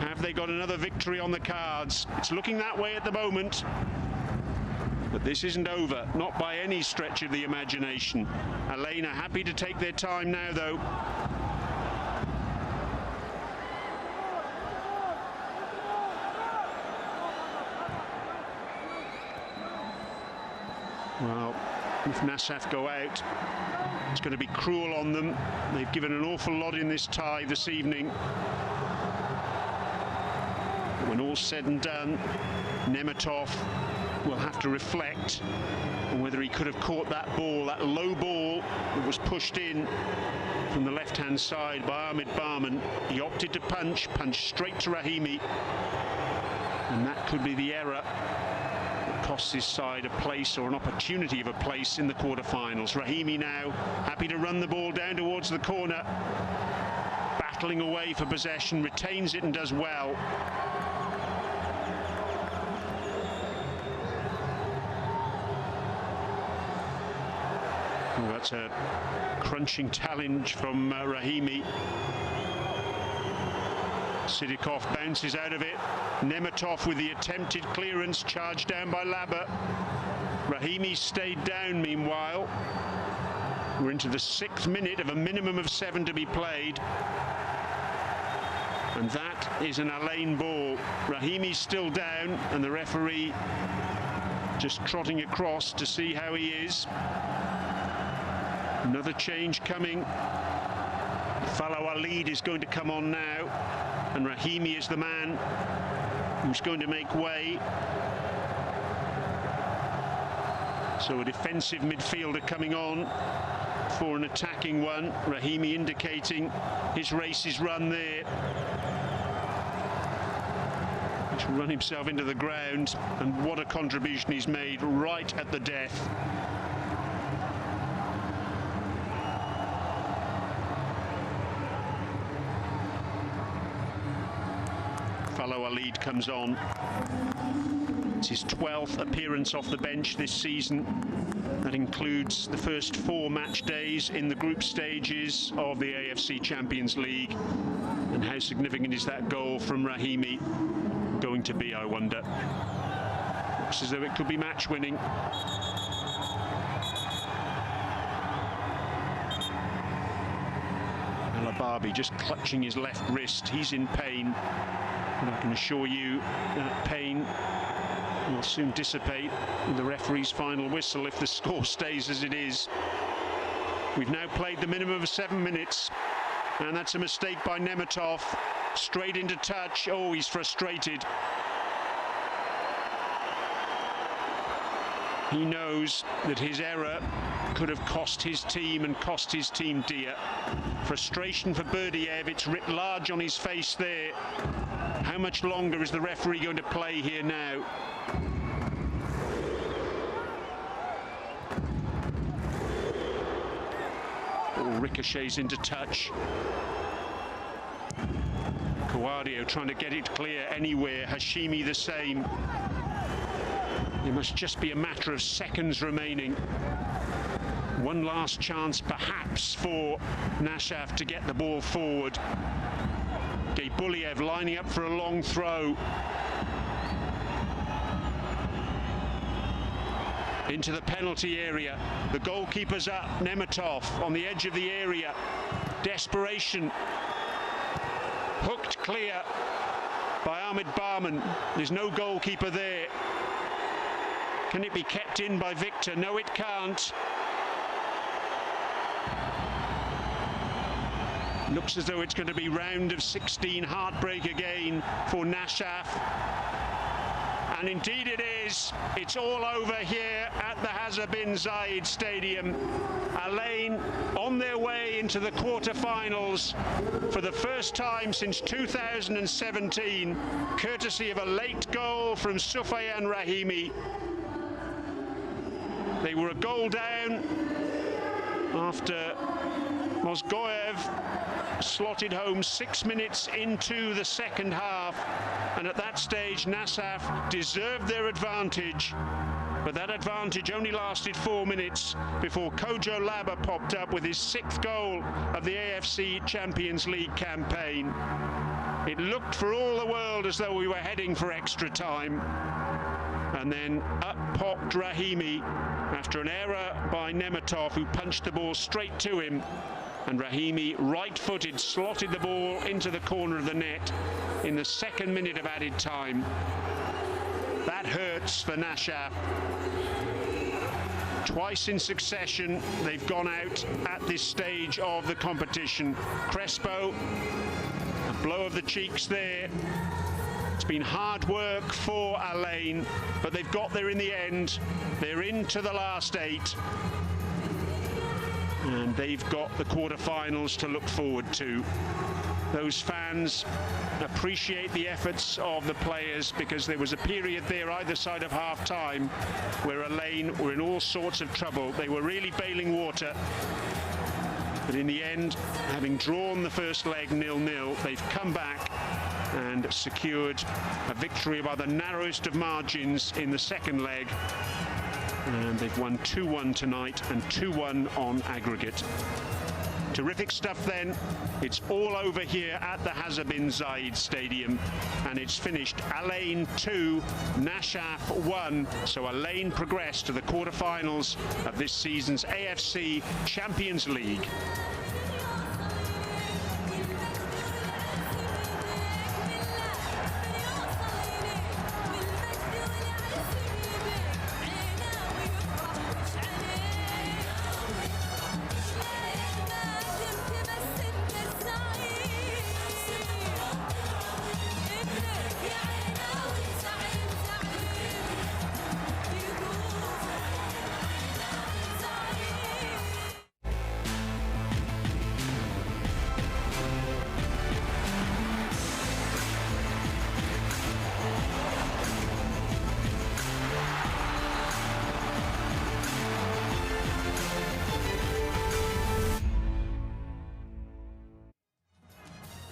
Have they got another victory on the cards? It's looking that way at the moment. But this isn't over, not by any stretch of the imagination. Alain are happy to take their time now, though. Well, if Nasaf go out, it's going to be cruel on them. They've given an awful lot in this tie this evening. When all's said and done, Nematov will have to reflect on whether he could have caught that ball, that low ball that was pushed in from the left-hand side by Ahmed Barman. He opted to punch straight to Rahimi, and that could be the error that costs his side a place or an opportunity of a place in the quarter-finals. Rahimi now happy to run the ball down towards the corner, battling away for possession, retains it and does well. Oh, that's a crunching challenge from Rahimi. Sidikov bounces out of it. Nematov with the attempted clearance, charged down by Laba. Rahimi stayed down meanwhile. We're into the 6th minute of a minimum of 7 to be played. And that is an Alain ball. Rahimi's still down and the referee just trotting across to see how he is. Another change coming. Fallow Alid is going to come on now, and Rahimi is the man who's going to make way. So a defensive midfielder coming on for an attacking one. Rahimi indicating his race is run there. He's run himself into the ground, and what a contribution he's made right at the death. Fallow Alid comes on. It's his 12th appearance off the bench this season. That includes the first 4 match days in the group stages of the AFC Champions League. And how significant is that goal from Rahimi going to be, I wonder? Looks as though it could be match winning. Alababi just clutching his left wrist. He's in pain. And I can assure you that pain will soon dissipate with the referee's final whistle if the score stays as it is. We've now played the minimum of 7 minutes, and that's a mistake by Nematov. Straight into touch. Oh, he's frustrated. He knows that his error could have cost his team and cost his team dear. Frustration for Berdiev. It's writ large on his face there. How much longer is the referee going to play here now? Oh, ricochets into touch. Kawadio trying to get it clear anywhere. Hashimi the same. It must just be a matter of seconds remaining. One last chance perhaps for Nasaf to get the ball forward. Buliev lining up for a long throw. Into the penalty area. The goalkeeper's up, Nemetov on the edge of the area. Desperation. Hooked clear by Ahmed Barman. There's no goalkeeper there. Can it be kept in by Victor? No, it can't. Looks as though it's going to be round of 16 heartbreak again for Nasaf. And indeed it is. It's all over here at the Hazza bin Zayed Stadium. Al-Ain on their way into the quarter-finals for the first time since 2017, courtesy of a late goal from Sufyan Rahimi. They were a goal down after Mozgoyev slotted home 6 minutes into the second half, and at that stage Nasaf deserved their advantage, but that advantage only lasted 4 minutes before Kojo Laba popped up with his 6th goal of the AFC Champions League campaign. It looked for all the world as though we were heading for extra time, and then up popped Rahimi after an error by Nemetov, who punched the ball straight to him. And Rahimi, right-footed, slotted the ball into the corner of the net in the 2nd minute of added time. That hurts for Nasaf. Twice in succession, they've gone out at this stage of the competition. Crespo, a blow of the cheeks there. It's been hard work for Al-Ain, but they've got there in the end. They're into the last 8. And they've got the quarter-finals to look forward to. Those fans appreciate the efforts of the players, because there was a period there either side of half-time where Al-Ain were in all sorts of trouble. They were really bailing water. But in the end, having drawn the first leg 0-0, they've come back and secured a victory by the narrowest of margins in the second leg. And they've won 2-1 tonight and 2-1 on aggregate. Terrific stuff then. It's all over here at the Hazza bin Zayed Stadium, and it's finished Al-Ain 2, Nasaf 1. So Al-Ain progressed to the quarter-finals of this season's AFC Champions League.